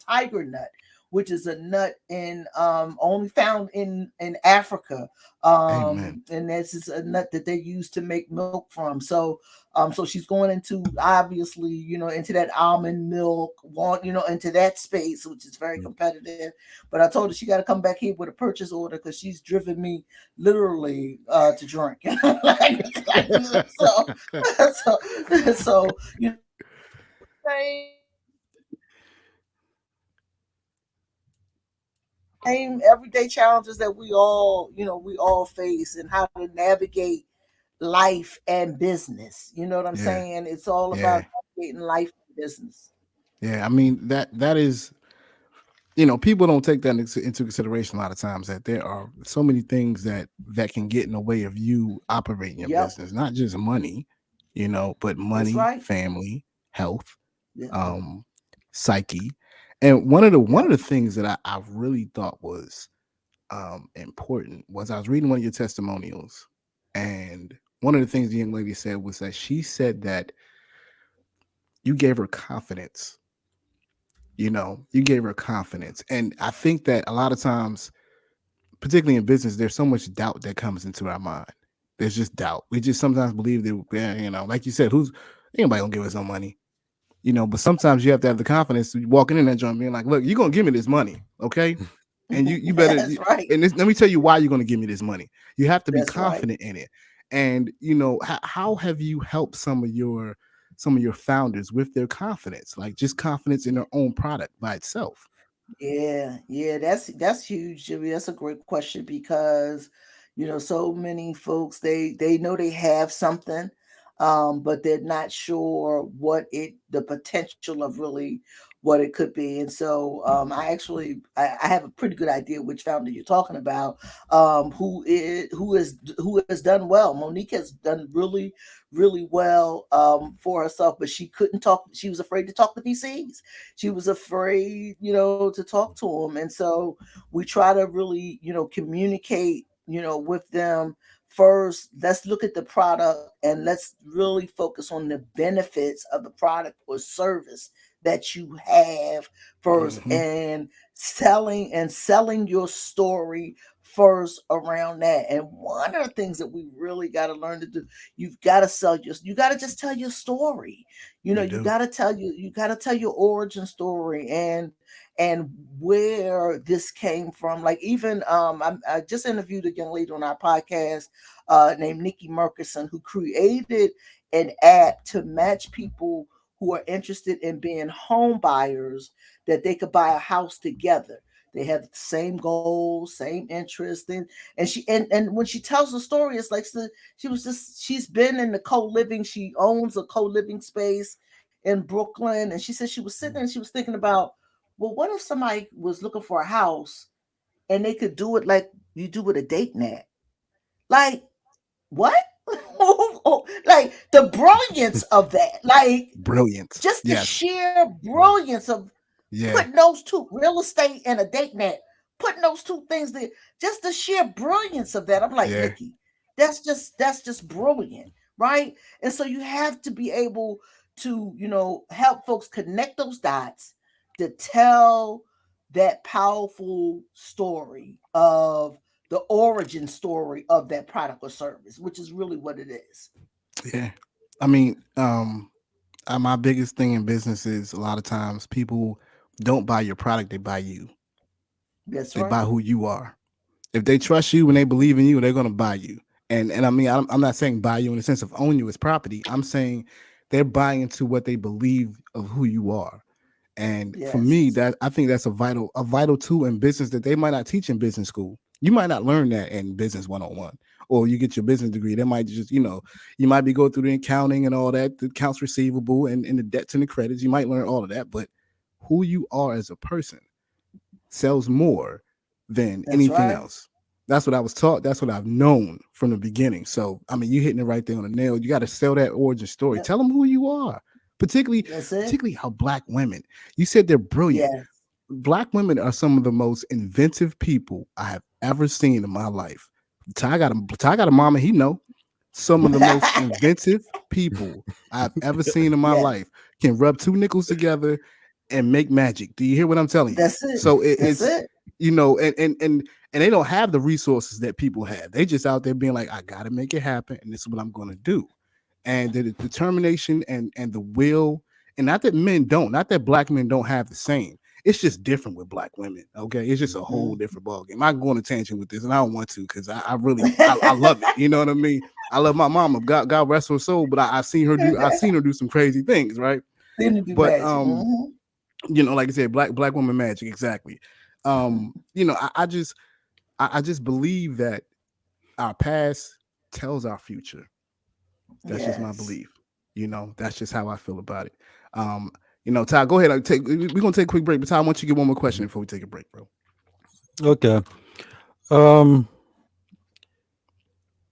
Speaker 5: tiger nut, which is a nut in only found in Africa.
Speaker 3: Amen.
Speaker 5: And this is a nut that they use to make milk from. So she's going into, obviously, into that almond milk, into that space, which is very competitive. But I told her she got to come back here with a purchase order because she's driven me literally to drink. so, so same everyday challenges that we all face, and how to navigate life and business. You know what I'm
Speaker 3: Yeah.
Speaker 5: saying? It's all about
Speaker 3: Yeah.
Speaker 5: navigating life and business.
Speaker 3: Yeah. I mean, that is, people don't take that into consideration a lot of times, that there are so many things that can get in the way of you operating your
Speaker 5: Yep,
Speaker 3: business, not just money, but
Speaker 5: that's
Speaker 3: money,
Speaker 5: right.
Speaker 3: family, health,
Speaker 5: Yeah,
Speaker 3: um, psyche. And one of
Speaker 5: yep.
Speaker 3: the things that I really thought was important was, I was reading one of your testimonials, and one of the things the young lady said was that she said that you gave her confidence. You gave her confidence. And I think that a lot of times, particularly in business, there's so much doubt that comes into our mind. There's just doubt. We just sometimes believe that, yeah, like you said, who's anybody gonna give us no money? But sometimes you have to have the confidence to walking in that joint being like, look, you're gonna give me this money, okay? And you better,
Speaker 5: That's right.
Speaker 3: and let me tell you why you're gonna give me this money. You have to be
Speaker 5: That's right.
Speaker 3: confident in it. And how have you helped some of your founders with their confidence, like just confidence in their own product by itself?
Speaker 5: Yeah, that's huge, Jimmy. That's a great question because so many folks, they know they have something, but they're not sure the potential of really what it could be. And so I have a pretty good idea which founder you're talking about, who has done well. Monique has done really, really well for herself, but she couldn't talk. She was afraid to talk to VCs. She was afraid, to talk to them. And so we try to really, communicate, with them. First, let's look at the product and let's really focus on the benefits of the product or service that you have first,
Speaker 3: Hmm.
Speaker 5: and selling your story first around that. And one of the things that we really got to learn to do, you got to just tell your story.
Speaker 3: You
Speaker 5: You
Speaker 3: do.
Speaker 5: got to tell your origin story, and where this came from. Like, even I just interviewed a young lady on our podcast named Nikki Murkison, who created an app to match people who are interested in being home buyers, that they could buy a house together. They have the same goals, same interests, and when she tells the story, it's like she's been in the co-living. She owns a co-living space in Brooklyn, and she said she was sitting there and she was thinking about, well, what if somebody was looking for a house and they could do it like you do with a date net? Like, what? Like, the brilliance of that. Like,
Speaker 3: Brilliant.
Speaker 5: just the
Speaker 3: Yes.
Speaker 5: sheer brilliance of
Speaker 3: Yeah.
Speaker 5: putting those two, real estate and a date net, putting those two things there, just the sheer brilliance of that. I'm like,
Speaker 3: Yeah.
Speaker 5: Nikki, that's just brilliant, right? And so you have to be able to, help folks connect those dots to tell that powerful story of the origin story of that product or service, which is really what it is.
Speaker 3: Yeah. I mean, my biggest thing in business is, a lot of times people don't buy your product, they buy you.
Speaker 5: That's
Speaker 3: They buy
Speaker 5: right.
Speaker 3: who you are. If they trust you and they believe in you, they're going to buy you. And I mean, I'm not saying buy you in the sense of own you as property. I'm saying they're buying into what they believe of who you are. And for me,
Speaker 5: Yes.
Speaker 3: that I think that's a vital tool in business that they might not teach in business school. You might not learn that in business 101, or you get your business degree. They might just, you might be going through the accounting and all that, the accounts receivable and the debts and the credits. You might learn all of that, but who you are as a person sells more than
Speaker 5: That's
Speaker 3: anything
Speaker 5: right.
Speaker 3: else. That's what I was taught. That's what I've known from the beginning. So, I mean, you hitting it right there on the nail. You got to sell that origin story.
Speaker 5: Yep.
Speaker 3: Tell them who you are. Particularly,
Speaker 5: That's it.
Speaker 3: particularly how Black women. You said they're brilliant.
Speaker 5: Yes.
Speaker 3: Black women are some of the most inventive people I have ever seen in my life. Ty got a mama. He know some of the most inventive people I've ever seen in my
Speaker 5: Yes.
Speaker 3: life can rub two nickels together and make magic. Do you hear what I'm telling you?
Speaker 5: That's it.
Speaker 3: So
Speaker 5: That's
Speaker 3: it's,
Speaker 5: it.
Speaker 3: you know, and they don't have the resources that people have. They just out there being like, I gotta make it happen, and this is what I'm gonna do. And the determination and the will, and not that men don't, not that black men don't have the same. It's just different with black women. Okay, it's just a whole different ballgame. I can go on a tangent with this, and I don't want to because I really I love it. You know what I mean? I love my mama. God rest her soul. But I've seen her do some crazy things, right?
Speaker 5: Then to do
Speaker 3: But
Speaker 5: magic. Mhm.
Speaker 3: you know, like I said, black woman magic, exactly. You know, I just believe that our past tells our future. That's just my
Speaker 5: Yes.
Speaker 3: belief. You know, that's just how I feel about it. You know, Ty, go ahead. We're gonna take a quick break, but Ty, I want you to get one more question before we take a break, bro.
Speaker 4: Okay. Um,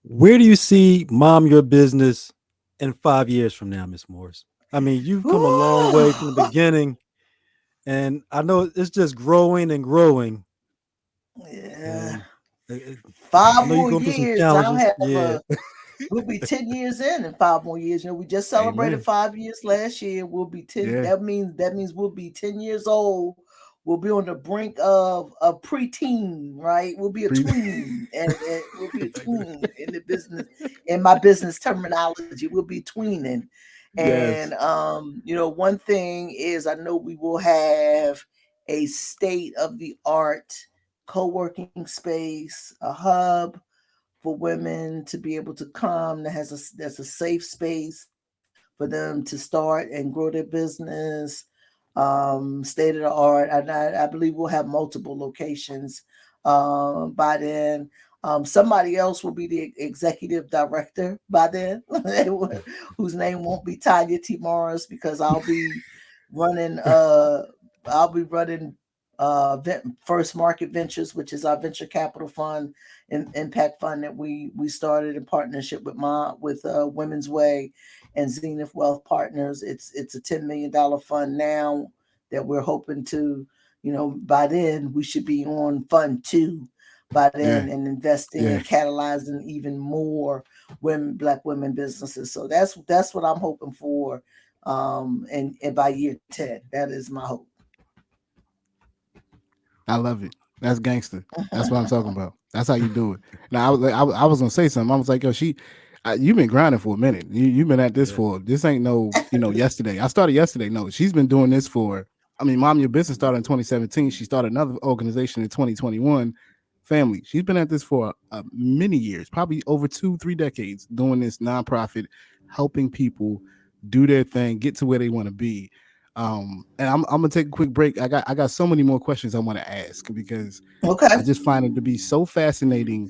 Speaker 4: where do you see Mom Your Business in 5 years from now, Miss Morris? I mean, you've come a long way from the beginning, and I know it's just growing and growing.
Speaker 5: Yeah.
Speaker 4: And I
Speaker 5: 5
Speaker 4: know you're
Speaker 5: more
Speaker 4: going through some
Speaker 5: years. I'll
Speaker 4: challenges.
Speaker 5: have
Speaker 4: Yeah.
Speaker 5: we'll be 10 years in 5 more years. You know, we just celebrated
Speaker 3: Amen.
Speaker 5: 5 years last year. We'll be 10.
Speaker 3: Yeah.
Speaker 5: That means we'll be 10 years old. We'll be on the brink of a preteen, right? We'll be a
Speaker 3: Breathe.
Speaker 5: tween, and we'll be a tween in the business. In my business terminology, we'll be tweening. And
Speaker 3: Yes.
Speaker 5: you know, one thing is I know we will have a state of the art co-working space, a hub for women to be able to come that's a safe space for them to start and grow their business. State of the art. I believe we'll have multiple locations by then. Somebody else will be the executive director by then, whose name won't be Tanya T because running uh I'll be running First Market Ventures, which is our venture capital fund and impact fund that we started in partnership with Women's Way and Zenith Wealth Partners. It's a $10 million fund now that we're hoping to, you know, by then we should be on fund 2 by
Speaker 3: Yeah.
Speaker 5: then and investing
Speaker 3: Yeah.
Speaker 5: and catalyzing even more black women businesses. So that's what I'm hoping for. And by year 10, that is my hope.
Speaker 3: I love it. That's gangster. That's what I'm talking about. That's how you do it. Now, I was gonna say something. I was like, yo, you've been grinding for a minute. You've been at this
Speaker 4: Yeah.
Speaker 3: for this ain't no, you know, yesterday. I started yesterday. No, she's been doing this for. I mean, Mom Your Business started in 2017. She started another organization in 2021. Family. She's been at this for many years, probably over 2-3 decades, doing this nonprofit, helping people do their thing, get to where they want to be. And I'm gonna take a quick break. I got so many more questions I want to ask because
Speaker 5: Okay.
Speaker 3: I just find it to be so fascinating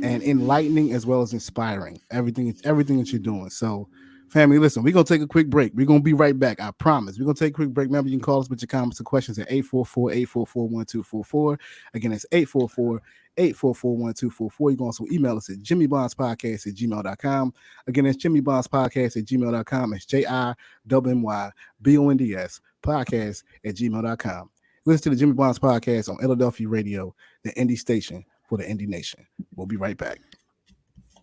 Speaker 3: and enlightening as well as inspiring. Everything that you're doing. So, family, listen, we're gonna take a quick break. We're gonna be right back. I promise. We're gonna take a quick break. Remember, you can call us with your comments and questions at 844-844-1244. Again, it's 844-844-1244. You can also email us at jimmybondspodcast@gmail.com. Again, it's jimmybondspodcast@gmail.com. It's JIMMYBONDS podcast@gmail.com. Listen to the Jimmy Bonds podcast on Illadelphia Radio, the indie station for the indie nation. We'll be right back.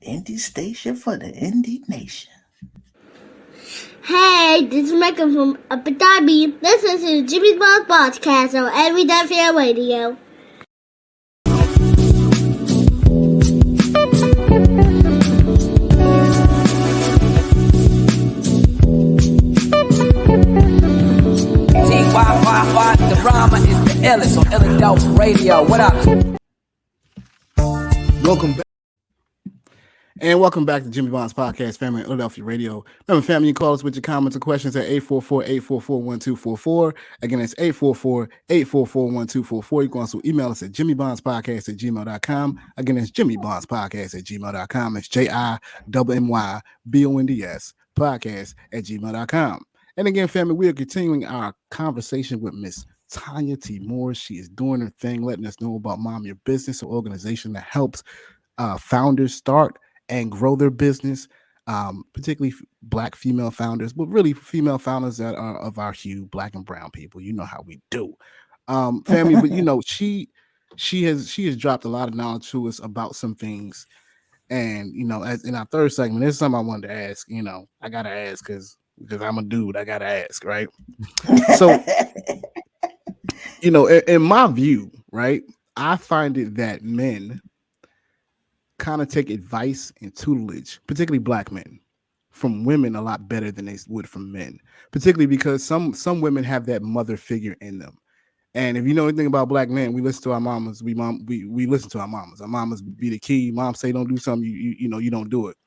Speaker 5: Indie station for the indie nation.
Speaker 6: Hey, this is Megan from Abu Dhabi. Listen to the Jimmy Bond podcast on Enlightening Radio.
Speaker 7: The drama is the illest on Illadelphia Radio. What up?
Speaker 3: Welcome back. And welcome back to Jimmy Bonds podcast, family, at Illadelphia Radio. Remember, family, you call us with your comments or questions at 844-844-1244. Again, it's 844-844-1244. You can also email us at jimmybondspodcast@gmail.com. Again, it's jimmybondspodcast@gmail.com. It's JIMMYBONDS podcast@gmail.com. And again, family, we are continuing our conversation with Miss Tanya T. Morris. She is doing her thing, letting us know about Mom Your Business, an organization that helps founders start and grow their business, particularly Black female founders, but really female founders that are of our hue, Black and brown people. You know how we do, family. But you know, she has dropped a lot of knowledge to us about some things. And you know, as in our third segment, this is something I wanted to ask. You know, I gotta ask because I'm a dude. I gotta ask, right? So In my view, right, I find it that men kind of take advice and tutelage, particularly black men, from women a lot better than they would from men. Particularly because some women have that mother figure in them. And if you know anything about black men, we listen to our mamas. We listen to our mamas. Our mamas be the key. Mom say don't do something, you don't do it.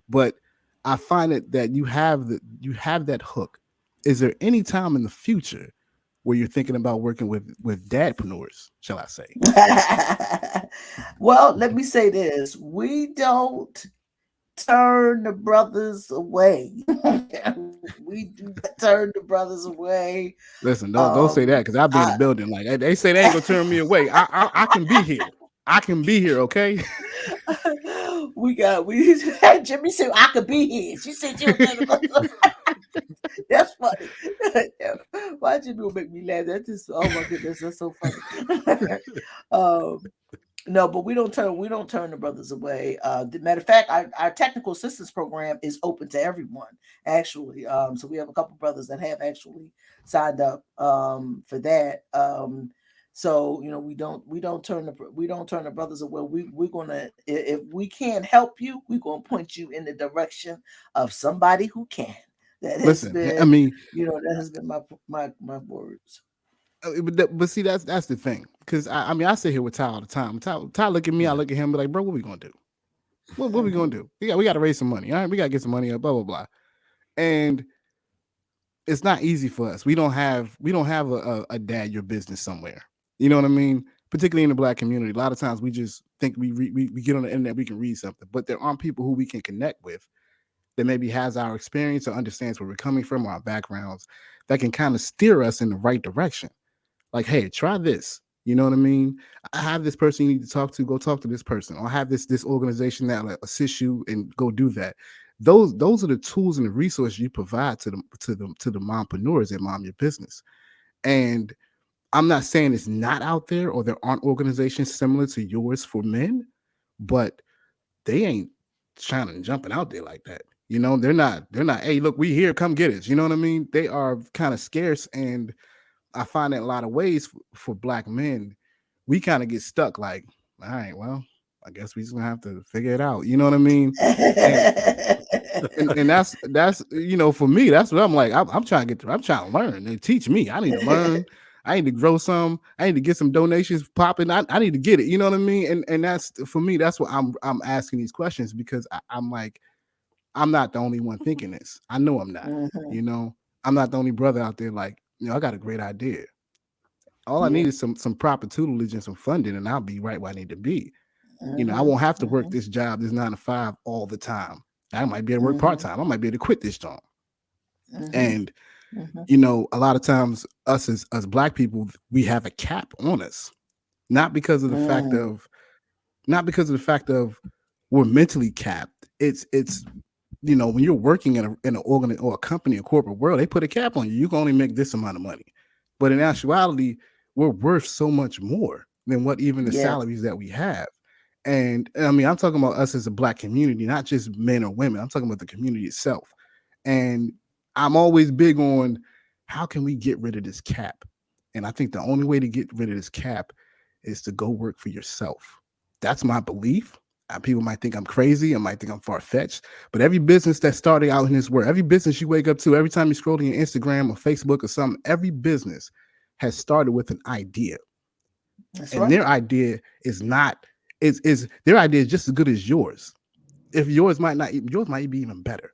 Speaker 3: But I find it that you have that hook. Is there any time in the future where you're thinking about working with dadpreneurs, shall I say?
Speaker 5: Well, let me say this: we don't turn the brothers away. We do not turn the brothers away.
Speaker 3: Listen, don't say that because I'll be in the building. Like they say they ain't gonna turn me away. I can be here. I can be here. Okay.
Speaker 5: we had Jimmy said I could be here. She said you was that's funny. Why Jimmy will make me laugh? That's just, oh my goodness, that's so funny. No, but we don't turn the brothers away. The matter of fact, our technical assistance program is open to everyone, actually. So we have a couple brothers that have actually signed up for that. So we don't turn the brothers away. We're gonna, if we can't help you, we're gonna point you in the direction of somebody who can. That has been, that has been my words.
Speaker 3: But see, that's the thing. Because I sit here with Ty all the time. Ty look at me, I look at him, be like, bro, what we gonna do? What we gonna do? We got to raise some money. All right, we got to get some money up. Blah blah blah. And it's not easy for us. We don't have a dad your business somewhere. You know what I mean? Particularly in the black community, a lot of times we just think we get on the internet, we can read something, but there aren't people who we can connect with that maybe has our experience or understands where we're coming from, our backgrounds, that can kind of steer us in the right direction. Like, hey, try this. You know what I mean? I have this person you need to talk to. Go talk to this person. Or I have this organization that will assist you and go do that. Those are the tools and the resources you provide to the mompreneurs that mom your business. And I'm not saying it's not out there or there aren't organizations similar to yours for men, but they ain't trying to jumping out there like that. They're not, hey, look, we here, come get us. You know what I mean? They are kind of scarce. And I find that a lot of ways for black men, we kind of get stuck like, all right, well, I guess we just gonna have to figure it out. You know what I mean? And that's for me, that's what I'm like. I'm trying to learn. They teach me. I need to learn. I need to grow some. I need to get some donations popping. I need to get it. You know what I mean? And that's for me. That's what I'm asking these questions because I'm like, I'm not the only one thinking this. I know I'm not.
Speaker 5: Mm-hmm.
Speaker 3: I'm not the only brother out there like, I got a great idea. All I need is some proper tutelage and some funding, and I'll be right where I need to be. I won't have to work this job, this 9 to 5 all the time. I might be able to work part-time. I might be able to quit this job. And a lot of times us as black people, we have a cap on us. Not because of the fact of we're mentally capped. It's when you're working in an organ or a company, a corporate world, they put a cap on you. You can only make this amount of money. But in actuality, we're worth so much more than what even the salaries that we have. And I mean, I'm talking about us as a black community, not just men or women. I'm talking about the community itself. And I'm always big on how can we get rid of this cap? And I think the only way to get rid of this cap is to go work for yourself. That's my belief. People might think I'm crazy. I might think I'm far-fetched. But every business that's starting out in this world, every business you wake up to, every time you scroll on your Instagram or Facebook or something, every business has started with an idea. That's and right. Their idea is not their idea is just as good as yours. If yours might be even better.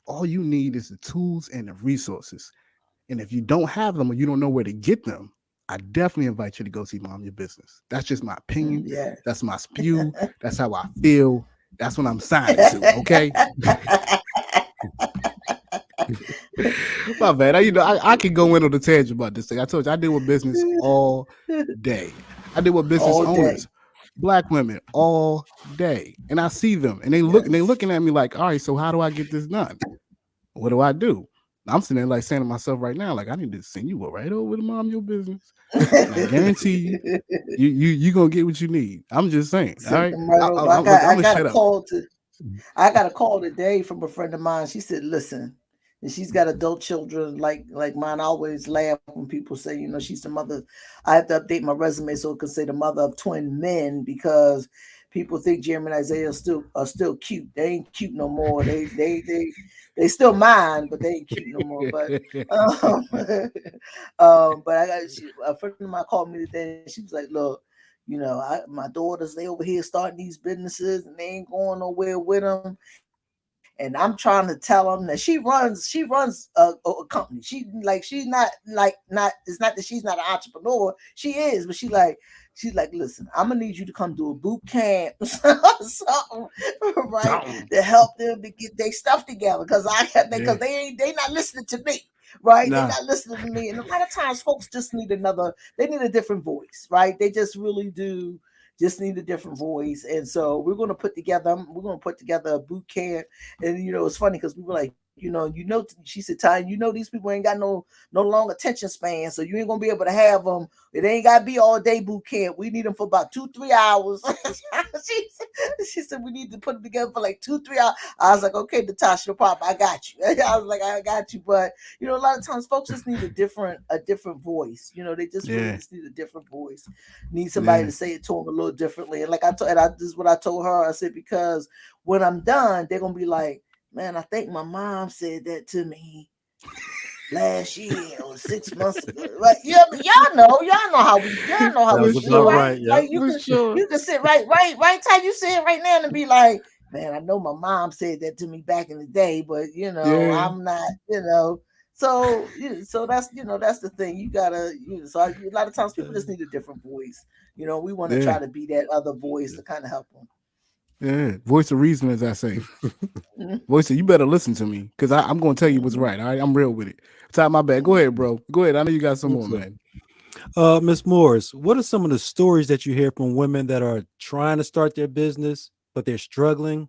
Speaker 3: All you need is the tools and the resources. And if you don't have them or you don't know where to get them, I definitely invite you to go see Mom Your Business. That's just my opinion. Yeah. That's my spew. That's how I feel. That's what I'm signing to. Okay. My bad. I can go in on the tangent about this thing. I told you I deal with business all day. I deal with business owners, black women all day, and I see them, and they looking at me like, all right, so how do I get this done? What do I do? I'm sitting there like saying to myself right now, like I need to send you right over to Mom Your Business. I guarantee you gonna get what you need. I'm just saying. All right.
Speaker 5: I got a call today from a friend of mine. She said, "Listen, and she's got adult children like mine. I always laugh when people say, you know, she's the mother. I have to update my resume so it can say the mother of twin men, because people think Jeremy and Isaiah are still cute. They ain't cute no more. They still mine, but they ain't cute no more. But but a friend of mine called me today, and she was like, "Look, you know, my daughters, they over here starting these businesses, and they ain't going nowhere with them." And I'm trying to tell them that she runs a company. It's not that she's not an entrepreneur. She is, but she's like, listen, I'm gonna need you to come do a boot camp or something, right? To help them to get their stuff together. Because they not listening to me. Right?
Speaker 3: Nah.
Speaker 5: They're not listening to me. And a lot of times folks just need they need a different voice, right? They just really do just need a different voice. And so we're going to put together a boot camp. And, you know, it's funny because we were like, she said, Tanya, you know, these people ain't got no long attention span. So you ain't going to be able to have them. It ain't got to be all day boot camp. We need them for about 2-3 hours. she said, we need to put them together for like 2-3 hours. I was like, okay, Natasha, no problem. I got you. I was like, I got you. But, you know, a lot of times folks just need a different voice. You know, they just really just need a different voice. Need somebody to say it to them a little differently. And like this is what I told her. I said, because when I'm done, they're going to be like, man, I think my mom said that to me last year or 6 months ago. Right? Yeah, y'all know how we feel, right?
Speaker 4: Yeah.
Speaker 5: Like you can sit right, Ty, you sit right now and be like, man, I know my mom said that to me back in the day, but you know, I'm not, you know. So that's that's the thing. You gotta so a lot of times people just need a different voice. You know, we want to try to be that other voice to kind of help them.
Speaker 3: Yeah, voice of reason, as I say. Voice of, you better listen to me, because I'm going to tell you what's right. All right, I'm real with it. Tie my bad. Go ahead, bro. Go ahead. I know you got some more, man.
Speaker 4: Miss Morris, what are some of the stories that you hear from women that are trying to start their business, but they're struggling,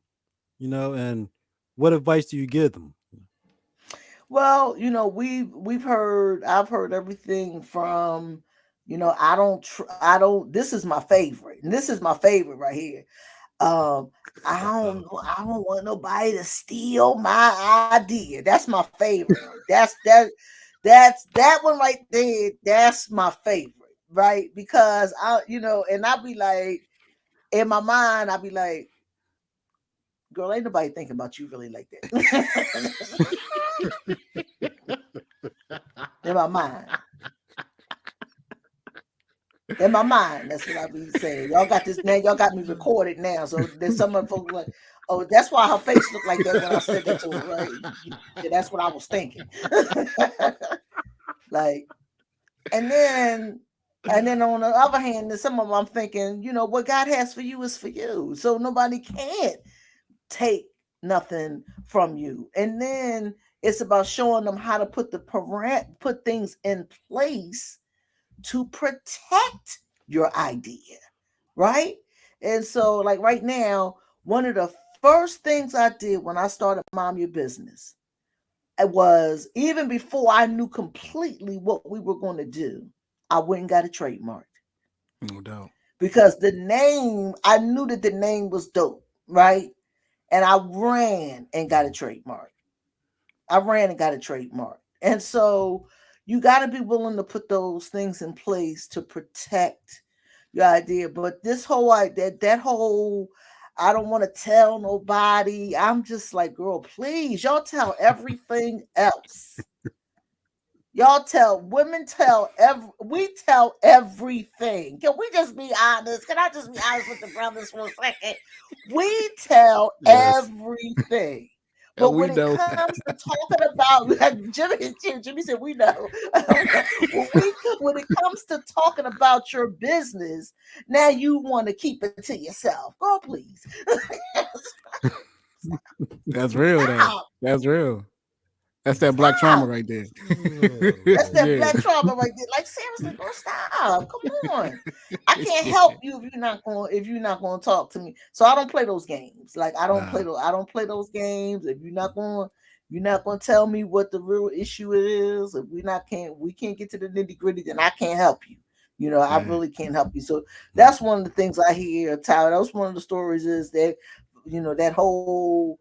Speaker 4: you know, and what advice do you give them?
Speaker 5: Well, you know, I've heard everything from, you know, I don't, this is my favorite. And this is my favorite right here. I don't want nobody to steal my idea. That's my favorite. That's that one right there. That's my favorite, right? Because and I'll be like, in my mind, I'll be like, girl, ain't nobody thinking about you really like that. In my mind. In my mind, that's what I be saying. Y'all got this now. Y'all got me recorded now. So there's some of folks like, oh, that's why her face looked like that when I said that to her, right? Yeah, that's what I was thinking. Like, and then on the other hand, there's some of them I'm thinking, you know, what God has for you is for you. So nobody can't take nothing from you. And then it's about showing them how to put things in place to protect your idea, right? And so, like right now, one of the first things I did when I started Mom Your Business, it was even before I knew completely what we were going to do, I went and got a trademark.
Speaker 3: No doubt.
Speaker 5: Because I knew that the name was dope, right? And I ran and got a trademark. And so you got to be willing to put those things in place to protect your idea. But this whole that whole, I don't want to tell nobody. I'm just like, girl, please, y'all tell everything else. We tell everything. Can we just be honest? Can I just be honest with the brothers for a second? We tell everything. But when it comes to talking about Jimmy said we know. When it comes to talking about your business, now you want to keep it to yourself. Girl, please.
Speaker 3: That's real, though. That's real. That's that black trauma right there.
Speaker 5: That's that black trauma right there. Like, seriously, girl, stop. Come on. I can't help you if you're not going to talk to me. So I don't play those games. Like, I don't play those games. If you're not going to tell me what the real issue is, if we can't get to the nitty-gritty, then I can't help you. You know, I really can't help you. So that's one of the things I hear, Tyler. That's one of the stories is that, you know, that whole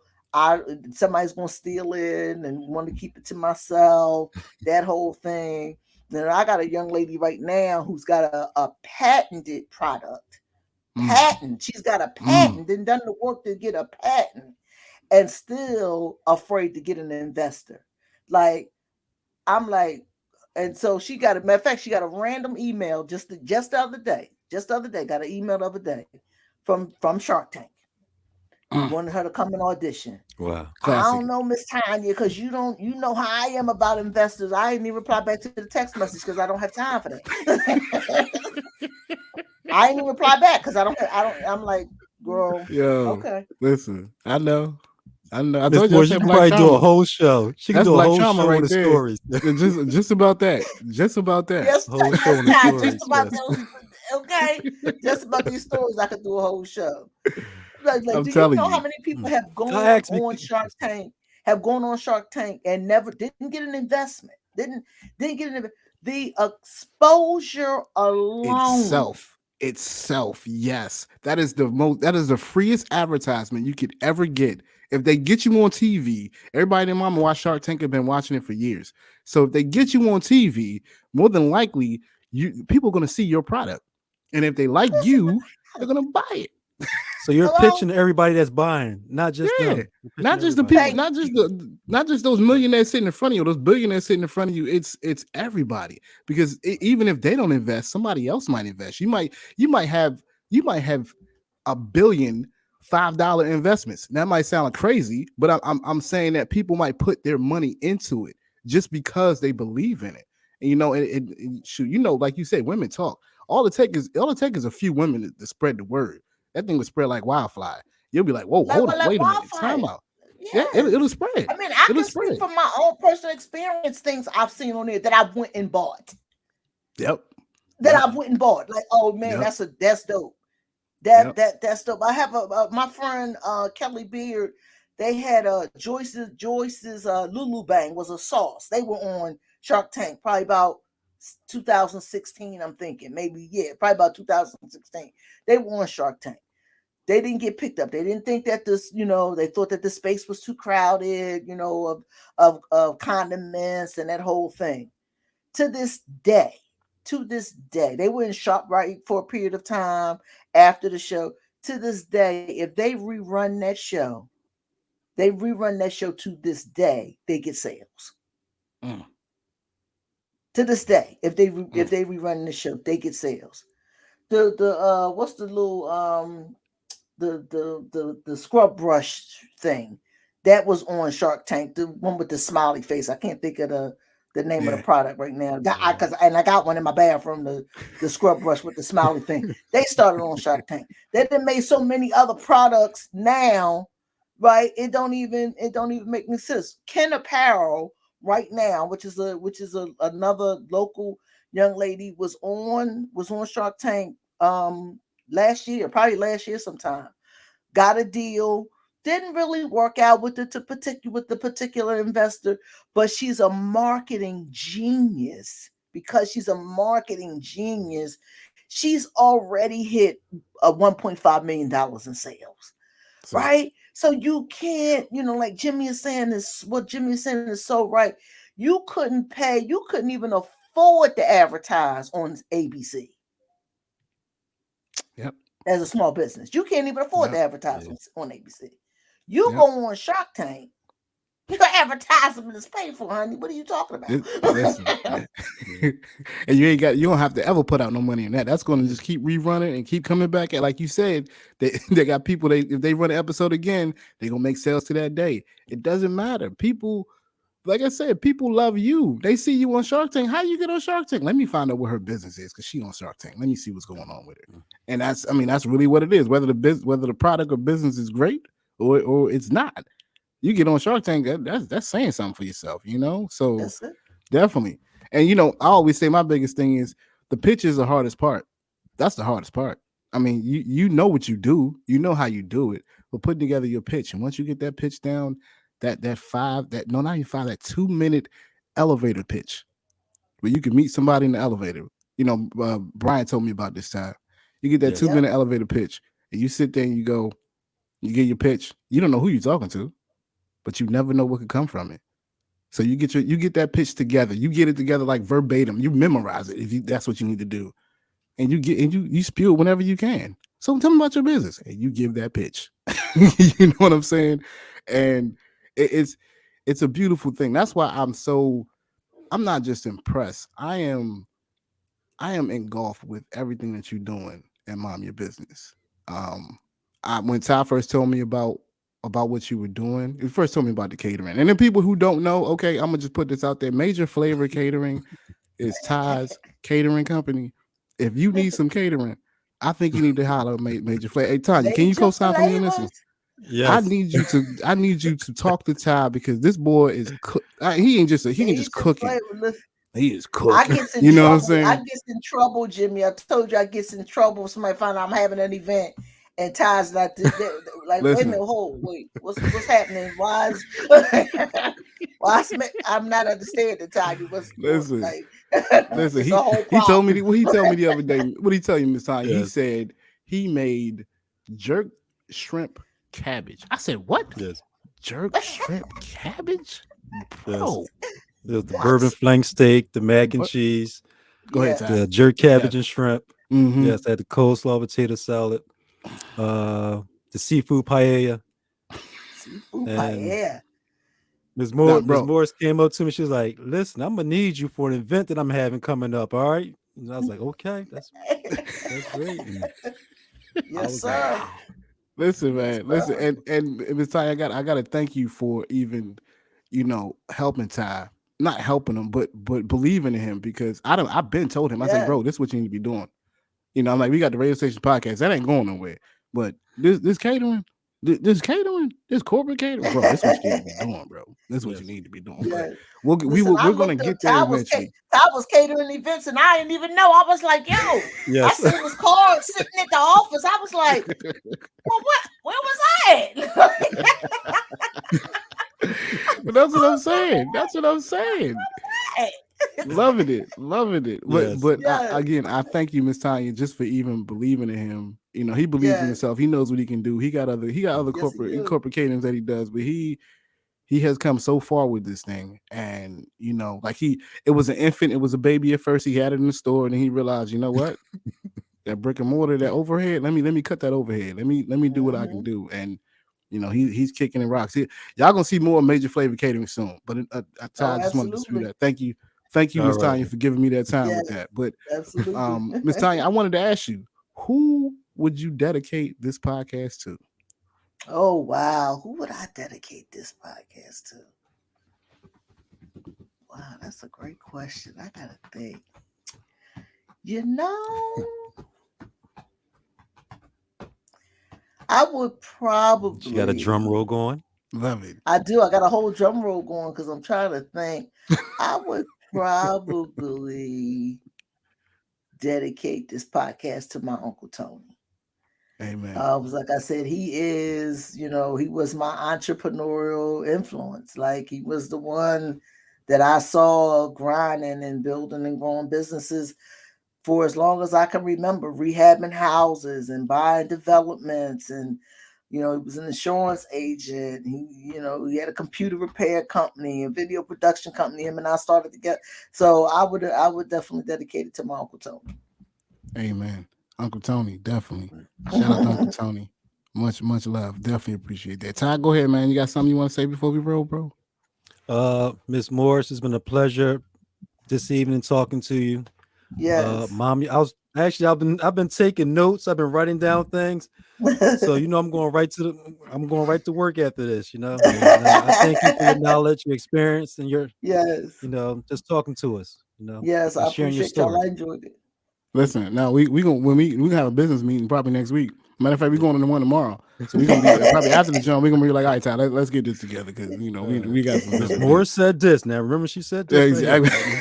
Speaker 5: somebody's gonna steal it and want to keep it to myself, that whole thing. Then I got a young lady right now who's got a patented product. She's got a patent, then done the work to get a patent, and still afraid to get an investor. Like, I'm like, and so she got a matter of fact, she got a random email just the other day. Just the other day, got an email the other day from Shark Tank. Wanted her to come and audition.
Speaker 4: Wow.
Speaker 5: Classic. I don't know, Miss Tanya, because you know how I am about investors. I didn't even reply back to the text message because I don't have time for that. I didn't even reply back because I don't. I'm like, girl.
Speaker 3: Yo,
Speaker 5: okay.
Speaker 3: Listen, I know. I
Speaker 4: Miss
Speaker 3: told
Speaker 4: Moore, she can probably do a whole show. She can do a whole show
Speaker 3: right
Speaker 4: on the
Speaker 3: there.
Speaker 4: stories.
Speaker 3: just about that. Just about that.
Speaker 5: Yes,
Speaker 4: whole show on the stories.
Speaker 5: Just about those. Okay, just about these stories, I could do a whole show. Like
Speaker 3: I'm
Speaker 5: do you
Speaker 3: telling
Speaker 5: know
Speaker 3: you.
Speaker 5: how many people have gone on Shark Tank? Have gone on Shark Tank and never didn't get an investment. Didn't get the exposure alone.
Speaker 3: Itself, yes. That is the freest advertisement you could ever get. If they get you on TV, everybody and mama watch Shark Tank have been watching it for years. So if they get you on TV, more than likely, people are gonna see your product. And if they like you, they're gonna buy it.
Speaker 4: So you're pitching to everybody that's buying, not just them.
Speaker 3: Not just the people, not just those millionaires sitting in front of you, those billionaires sitting in front of you. It's everybody, because even if they don't invest, somebody else might invest. You might have $1 billion $5 investments. That might sound crazy, but I'm saying that people might put their money into it just because they believe in it. And shoot, like you said, women talk. All it takes is a few women to spread the word. That thing will spread like wildfire. You'll be like, whoa, hold on, wait a minute, time out. Yes. Yeah, it'll spread.
Speaker 5: I mean, I can speak from my own personal experience, things I've seen on there that I went and bought.
Speaker 3: Yep.
Speaker 5: I went and bought. Like, oh man, that's dope. That's dope. I have my friend Kelly Beard. They had Joyce's Lulu Bang was a sauce. They were on Shark Tank probably about 2016. I'm thinking maybe probably about 2016. They were on Shark Tank. They didn't get picked up. They didn't think that this, they thought that the space was too crowded, of condiments and that whole thing. To this day, they were in Shark right for a period of time after the show. To this day, if they rerun that show to this day, they get sales. To this day, if they rerun the show, they get sales. The what's the little the scrub brush thing that was on Shark Tank, the one with the smiley face. I can't think of the name of the product right now. I got one in my bathroom, the scrub brush with the smiley thing. They started on Shark Tank. They done made so many other products now, right? It don't even make any sense. Ken Apparel right now, which is another local young lady, was on Shark Tank last year sometime. Got a deal. Didn't really work out with the particular investor, but she's a marketing genius. Because she's a marketing genius, she's already hit a $1.5 million in sales. Right? So you can't, like Jimmy is saying is so right. You couldn't even afford to advertise on ABC.
Speaker 3: Yep.
Speaker 5: As a small business, you can't even afford to advertise on ABC. You go on Shark Tank, your advertisement is paid for, honey. What are you talking about?
Speaker 3: And you don't have to ever put out no money in that. That's going to just keep rerunning and keep coming back. And like you said, they got people. If they run an episode again, they're gonna make sales to that day. It doesn't matter. People, like I said, people love you. They see you on Shark Tank. How you get on Shark Tank? Let me find out what her business is, because she on Shark Tank. Let me see what's going on with it. And that's really what it is. Whether the product or business is great or it's not, you get on Shark Tank. That's saying something for yourself, So
Speaker 5: that's it.
Speaker 3: Definitely. And I always say my biggest thing is the pitch is the hardest part. That's the hardest part. I mean, you know what you do, you know how you do it, but putting together your pitch. And once you get that pitch down, that 2-minute elevator pitch where you can meet somebody in the elevator. Brian told me about this time. You get that 2-minute elevator pitch, and you sit there and you get your pitch. You don't know who you're talking to. but you never know what could come from it. So you get that pitch together. You get it together like verbatim. You memorize it if that's what you need to do, and you spew it whenever you can. So tell me about your business, and you give that pitch. You know what I'm saying? And it's a beautiful thing. That's why I'm not just impressed. I am engulfed with everything that you're doing at Mom Your Business. When Ty first told me about what you were doing, he first told me about the catering. And then people who don't know, okay, I'm gonna just put this out there. Major Flavor Catering is Ty's catering company. If you need some catering, I think you need to holler Major Flavor. Hey Tanya, can you co-sign for me on this one?
Speaker 4: Yes.
Speaker 3: I need you to talk to Ty because this boy is he ain't just cooking. He is cooking.
Speaker 5: I get in trouble. What I'm saying? I get in trouble, Jimmy. I told you I get in trouble. Somebody find out I'm having an event and Ty's like this. Like, wait a minute, wait, what's happening? Why I'm not understanding, Ty.
Speaker 3: Listen. He told me what he told me the other day. What did he tell you, Miss Tanya? Yes. He said he made jerk shrimp cabbage. I said, what?
Speaker 4: Yes.
Speaker 3: Jerk shrimp cabbage? Bro.
Speaker 4: Yes. There's the bourbon flank steak, the mac and cheese.
Speaker 3: Go ahead, Ty.
Speaker 4: The jerk cabbage and shrimp.
Speaker 3: Mm-hmm.
Speaker 4: Yes, I had the coleslaw potato salad. The seafood paella. Ms. Morris came up to me. She was like, listen, I'm going to need you for an event that I'm having coming up. All right. And I was like, okay, that's great.
Speaker 5: Yes, sir.
Speaker 3: Like, listen, man. Listen. And Ms. Ty, I got to thank you for even, helping Ty. Not helping him, but believing in him because I've been told him. I said, bro, this is what you need to be doing. I'm like, we got the radio station podcast. That ain't going nowhere. But this catering, this corporate catering, bro, this is what you need to be doing, bro. This is what you need to be doing.
Speaker 5: Yeah.
Speaker 3: But we're going to get there eventually.
Speaker 5: Ty was catering events, and I didn't even know. I was like, yo, I seen his car sitting at the office. I was like, well, where was I at?
Speaker 3: But that's what I'm saying. Loving it. But again, I thank you, Miss Tanya, just for even believing in him. He believes in himself. He knows what he can do. He got other corporate caterings that he does, but he has come so far with this thing. And it was an infant, it was a baby at first. He had it in the store, and then he realized, you know what? That brick and mortar, that overhead. Let me cut that overhead. Let me do what I can do. And he's kicking in rocks. Y'all gonna see more Major Flavor Catering soon. But I just wanted to speak that. Thank you, Miss Tanya, for giving me that time with that. But Miss Tanya, I wanted to ask you, who would you dedicate this podcast to?
Speaker 5: Oh wow, who would I dedicate this podcast to? Wow, that's a great question. I gotta think. I would probably.
Speaker 4: You got a drum roll going?
Speaker 3: Love it.
Speaker 5: I do. I got a whole drum roll going because I'm trying to think. I would probably dedicate this podcast to my Uncle Tony.
Speaker 3: Amen.
Speaker 5: Like I said, he is, he was my entrepreneurial influence. Like he was the one that I saw grinding and building and growing businesses for as long as I can remember, rehabbing houses and buying developments. And, he was an insurance agent. He had a computer repair company, a video production company. Him and I started together. So I would definitely dedicate it to my Uncle Tony.
Speaker 3: Amen. Uncle Tony, definitely. Shout out to Uncle Tony. Much love. Definitely appreciate that. Ty, go ahead, man. You got something you want to say before we roll, bro?
Speaker 4: Miss Morris, it's been a pleasure this evening talking to you.
Speaker 5: Yes.
Speaker 4: Mom, I've been taking notes. I've been writing down things. So I'm going right to work after this. I thank you for your knowledge, your experience, and your just talking to us.
Speaker 5: Yes, I
Speaker 4: sharing
Speaker 5: appreciate y'all. I enjoyed it.
Speaker 3: Listen, now we gonna have a business meeting probably next week. Matter of fact, we're going to the one tomorrow. So we're gonna be probably after the jump. We're gonna be like, all right, Ty, let's get this together because we got some.
Speaker 4: Miss Morris said this. Now remember, she said this.
Speaker 3: Yeah, exactly.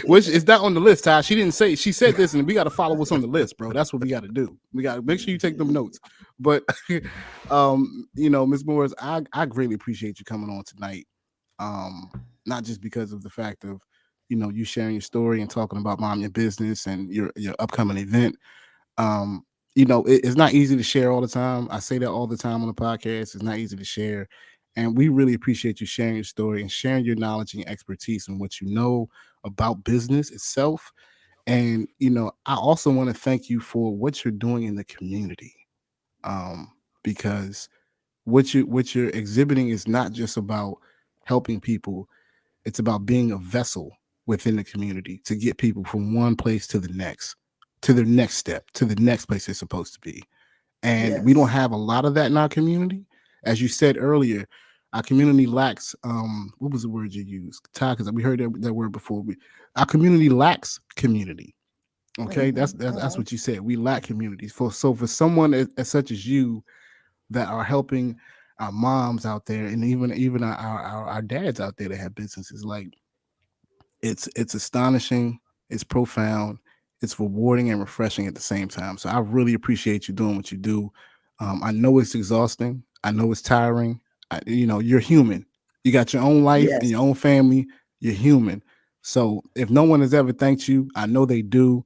Speaker 3: Which is not on the list, Ty. She didn't say. She said this, and we got to follow what's on the list, bro. That's what we got to do. We got to make sure you take them notes. But Miss Morris, I greatly appreciate you coming on tonight. Not just because of the fact of you sharing your story and talking about Mom Your Business and your upcoming event. it's not easy to share all the time. I say that all the time on the podcast. It's not easy to share. And we really appreciate you sharing your story and sharing your knowledge and expertise and what you know about business itself. And, I also want to thank you for what you're doing in the community. Because what you're exhibiting is not just about helping people, it's about being a vessel within the community to get people from one place to the next, to their next step, to the next place they're supposed to be. And we don't
Speaker 5: Yes.
Speaker 3: have a lot of that in our community. As you said earlier, our community lacks what was the word you used? Ty, because we heard that word before. Our community lacks community. Okay, that's what you said. We lack communities. For someone as such as you that are helping our moms out there, and even our dads out there that have businesses, like it's astonishing, it's profound, it's rewarding and refreshing at the same time. So I really appreciate you doing what you do. I know it's exhausting. I know it's tiring. You're human. You got your own life and
Speaker 5: Yes.
Speaker 3: your own family. You're human. So if no one has ever thanked you, I know they do.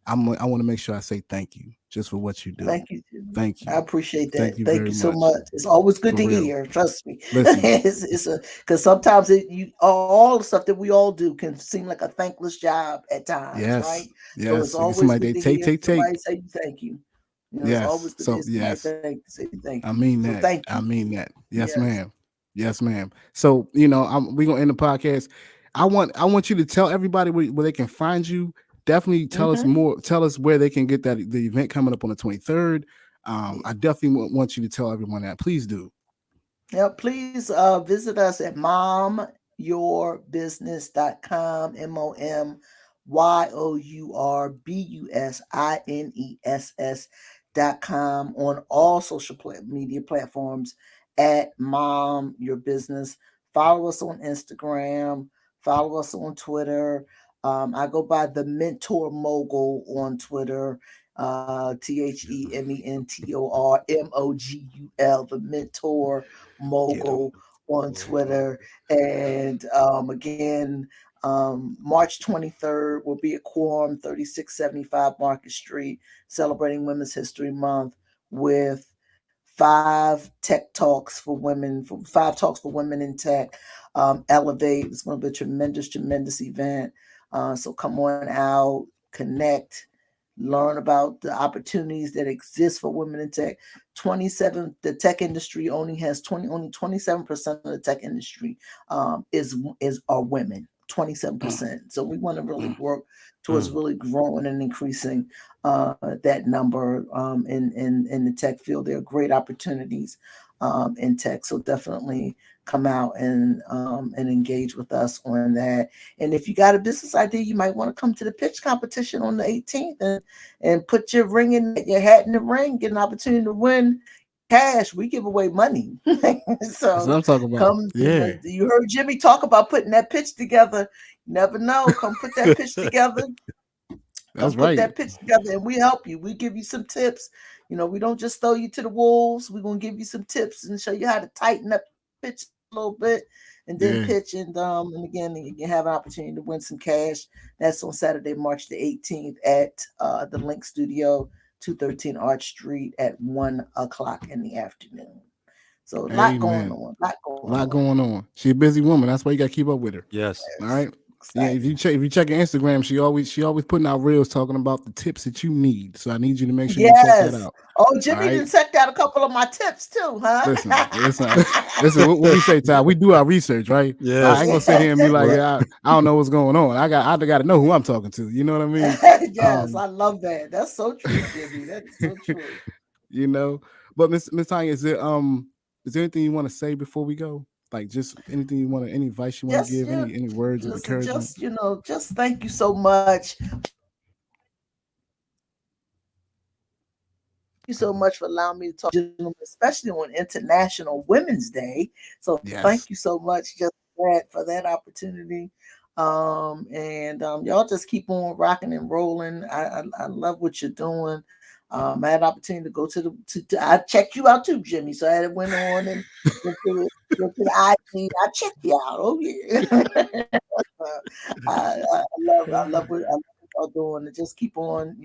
Speaker 3: I want to make sure I say thank you just for what you do.
Speaker 5: Thank you, Jimmy.
Speaker 3: Thank
Speaker 5: I
Speaker 3: you.
Speaker 5: appreciate
Speaker 3: Thank
Speaker 5: that.
Speaker 3: you
Speaker 5: Thank
Speaker 3: very
Speaker 5: you so
Speaker 3: much.
Speaker 5: much. It's always good
Speaker 3: For
Speaker 5: to
Speaker 3: real.
Speaker 5: hear. Trust me.
Speaker 3: Listen,
Speaker 5: It's a because sometimes all the stuff that we all do can seem like a thankless job at times,
Speaker 3: yes,
Speaker 5: right? So it's
Speaker 3: yes. Like
Speaker 5: always
Speaker 3: somebody
Speaker 5: good
Speaker 3: they
Speaker 5: to
Speaker 3: take,
Speaker 5: hear
Speaker 3: take,
Speaker 5: somebody
Speaker 3: take.
Speaker 5: say thank you. It's
Speaker 3: Yes.
Speaker 5: always good to
Speaker 3: So
Speaker 5: hear somebody
Speaker 3: yes.
Speaker 5: say thank
Speaker 3: I
Speaker 5: you.
Speaker 3: mean
Speaker 5: So
Speaker 3: that.
Speaker 5: thank
Speaker 3: I
Speaker 5: you.
Speaker 3: mean that. Yes,
Speaker 5: Yes.
Speaker 3: ma'am. Yes, ma'am. So we gonna end the podcast. I want you to tell everybody where they can find you. Definitely tell us
Speaker 5: Mm-hmm.
Speaker 3: more. Tell us where they can get the event coming up on the 23rd.
Speaker 5: Yeah.
Speaker 3: I definitely want you to tell everyone that. Please do.
Speaker 5: Yeah, please visit us at momyourbusiness.com, moyourbusiness.com, on all social media platforms at Mom Your Business. Follow us on Instagram, follow us on Twitter. I go by the Mentor Mogul on Twitter. TheMentorMogul, the Mentor
Speaker 3: Get them.
Speaker 5: Mogul on Twitter. And again, March 23rd will be at Quorum, 3675 Market Street, celebrating Women's History Month with five talks for women in tech. Elevate. It's going to be a tremendous event. So come on out, connect, learn about the opportunities that exist for women in tech. 27 The tech industry only 27% of the tech industry is are women.
Speaker 3: Mm,
Speaker 5: 27%. So we want to really
Speaker 3: mm,
Speaker 5: work towards
Speaker 3: mm.
Speaker 5: really growing and increasing that number in the tech field. There are great opportunities in tech, so definitely come out and engage with us on that. And if you got a business idea, you might want to come to the pitch competition on the 18th and put your hat in the ring, get an opportunity to win cash. We give away money.
Speaker 3: That's
Speaker 5: So
Speaker 3: what I'm talking about.
Speaker 5: come,
Speaker 3: Yeah,
Speaker 5: you heard Jimmy talk about putting that pitch together. You never know. Come put that pitch together.
Speaker 3: that's
Speaker 5: Come put
Speaker 3: right.
Speaker 5: that pitch together and we help you. We give you some tips. We don't just throw you to the wolves. We're gonna give you some tips and show you how to tighten up the pitch a little bit and then pitch.
Speaker 3: Yeah.
Speaker 5: And again, you can have an opportunity to win some cash. That's on Saturday, March the 18th at the Link Studio, 213 Arch Street at 1 o'clock in the afternoon. So a lot going
Speaker 3: Amen.
Speaker 5: on. A lot
Speaker 3: A
Speaker 5: going
Speaker 3: lot
Speaker 5: on.
Speaker 3: going on. She's a busy woman. That's why you got to keep up with her.
Speaker 4: Yes.
Speaker 3: All
Speaker 5: Yes.
Speaker 3: right. Yeah,
Speaker 5: Excited.
Speaker 3: if you check her Instagram, she always putting out reels talking about the tips that you need. So I need you to make sure you check that
Speaker 5: Yes.
Speaker 3: out.
Speaker 5: Oh,
Speaker 3: All
Speaker 5: Jimmy
Speaker 3: right.
Speaker 5: didn't check out a couple of my tips too, huh?
Speaker 3: Listen. What we say, Ty? We do our research, right? I
Speaker 4: Yes.
Speaker 3: ain't gonna sit here and be like,
Speaker 4: Right.
Speaker 3: I don't know what's going on. I got to know who I'm talking to. You know what I mean?
Speaker 5: Yes, I love that. That's so true, Jimmy. That is so true.
Speaker 3: you know. But Miss Tanya, is there anything you want to say before we go? Like just anything any advice you want to
Speaker 5: Just
Speaker 3: give,
Speaker 5: yeah,
Speaker 3: any words of
Speaker 5: listen,
Speaker 3: encouragement?
Speaker 5: just thank you so much. You so much for allowing me to talk, gentlemen, especially on International Women's Day. So thank
Speaker 3: Yes.
Speaker 5: you so much just for that opportunity. And y'all just keep on rocking and rolling. I love what you're doing. I had an opportunity to go I checked you out too, Jimmy. So I went on and went to the IG. I checked you out. Oh yeah. I love what y'all doing. And just keep on,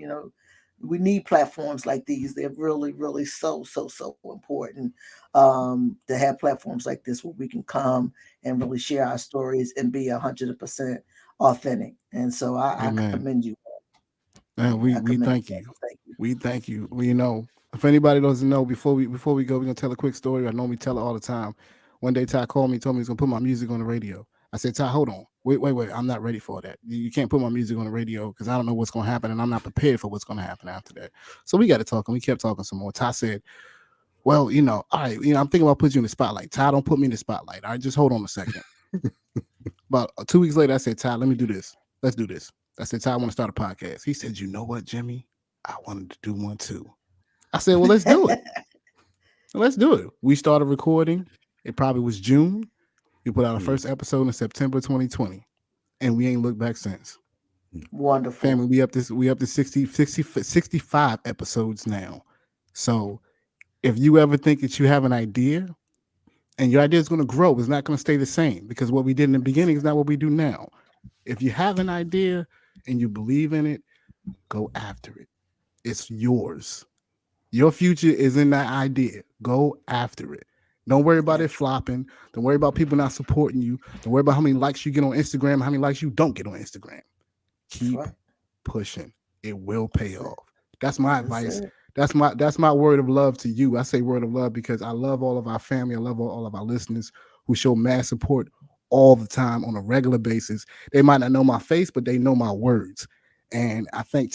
Speaker 5: we need platforms like these. They're really, really so important to have platforms like this where we can come and really share our stories and be 100% authentic. And so I commend you.
Speaker 3: Man, we thank you. We thank you. Well, you know, if anybody doesn't know, before we go, we're gonna tell a quick story. I normally tell it all the time. One day Ty called me, told me he's gonna put my music on the radio. I said, Ty, hold on. Wait. I'm not ready for that. You can't put my music on the radio because I don't know what's gonna happen, and I'm not prepared for what's gonna happen after that. So we got to talk, and we kept talking some more. Ty said, well, you know, all right, you know, I'm thinking about putting you in the spotlight. Ty, don't put me in the spotlight. All right, just hold on a second. About 2 weeks later, I said, Ty, let me do this. Let's do this. I said, Ty, I want to start a podcast. He said, you know what, Jimmy? I wanted to do one too. I said, well, let's do it. Let's do it. We started recording. It probably was June. We put out our first episode in September 2020, and we ain't looked back since.
Speaker 5: Wonderful.
Speaker 3: Family, we up to 65 episodes now. So if you ever think that you have an idea and your idea is going to grow, it's not going to stay the same, because what we did in the beginning is not what we do now. If you have an idea and you believe in it, go after it. It's yours. Your future is in that idea. Go after it. Don't worry about it flopping. Don't worry about people not supporting you. Don't worry about how many likes you get on Instagram, how many likes you don't get on Instagram. Keep pushing. It will pay off. That's my advice. That's my word of love to you. I say word of love because I love all of our family. I love all of our listeners who show mad support all the time on a regular basis. They might not know my face, but they know my words. And I think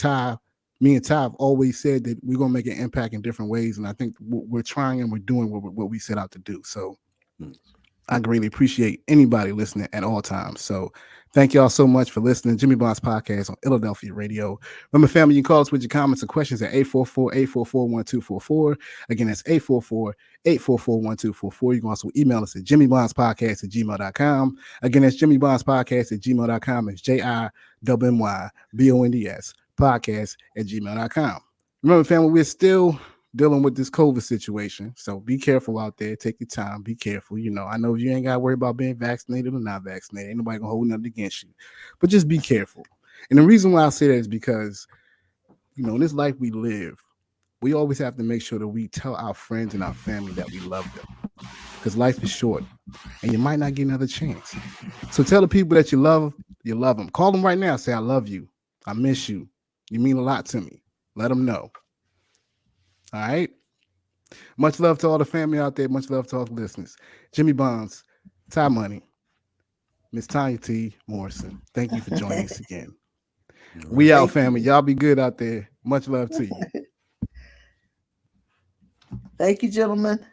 Speaker 3: me and Ty have always said that we're going to make an impact in different ways. And I think we're trying and we're doing what we set out to do. So I greatly appreciate anybody listening at all times. So thank y'all so much for listening. Jimmy Bond's podcast on Illadelphia Radio. Remember, family, you can call us with your comments and questions at 844-844-1244. Again, that's 844-844-1244. You can also email us at jimmybondspodcast@gmail.com. Again, that's jimmybondspodcast@gmail.com. It's JIMMYBONDS podcast@gmail.com. Remember, family, we're still dealing with this COVID situation. So be careful out there. Take your time. Be careful. You know, I know you ain't got to worry about being vaccinated or not vaccinated. Ain't nobody going to hold nothing against you. But just be careful. And the reason why I say that is because, you know, in this life we live, we always have to make sure that we tell our friends and our family that we love them. Because life is short and you might not get another chance. So tell the people that you love them. Call them right now. Say, I love you. I miss you. You mean a lot to me. Let them know. All right. Much love to all the family out there. Much love to all the listeners. Jimmy Bonds, Ty Money, Miss Tanya T. Morrison. Thank you for joining us again. We out, family. Y'all be good out there. Much love to you.
Speaker 5: Thank you, gentlemen.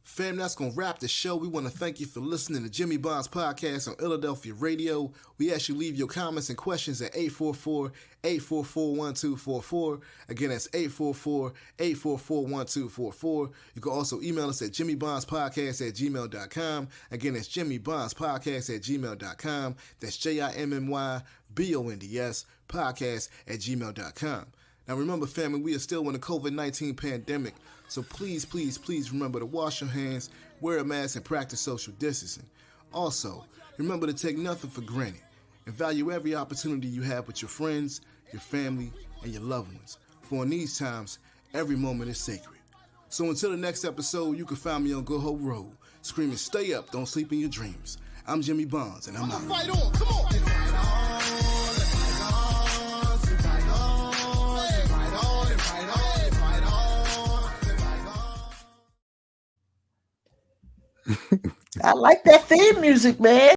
Speaker 2: Fam, that's going to wrap the show. We want to thank you for listening to Jimmy Bond's podcast on Illadelphia Radio. We ask you leave your comments and questions at 844-844-1244. Again, that's 844-844-1244. You can also email us at jimmybondspodcast@gmail.com. Again, that's jimmybondspodcast@gmail.com. That's JIMMYBONDS podcast@gmail.com. Now remember, family, we are still in the COVID-19 pandemic, so please remember to wash your hands, wear a mask, and practice social distancing. Also, remember to take nothing for granted and value every opportunity you have with your friends, your family, and your loved ones. For in these times, every moment is sacred. So until the next episode, you can find me on Good Hope Road, screaming, stay up, don't sleep in your dreams. I'm Jimmy Bonds, and I'm out. Fight on, come on.
Speaker 5: I like that theme music, man.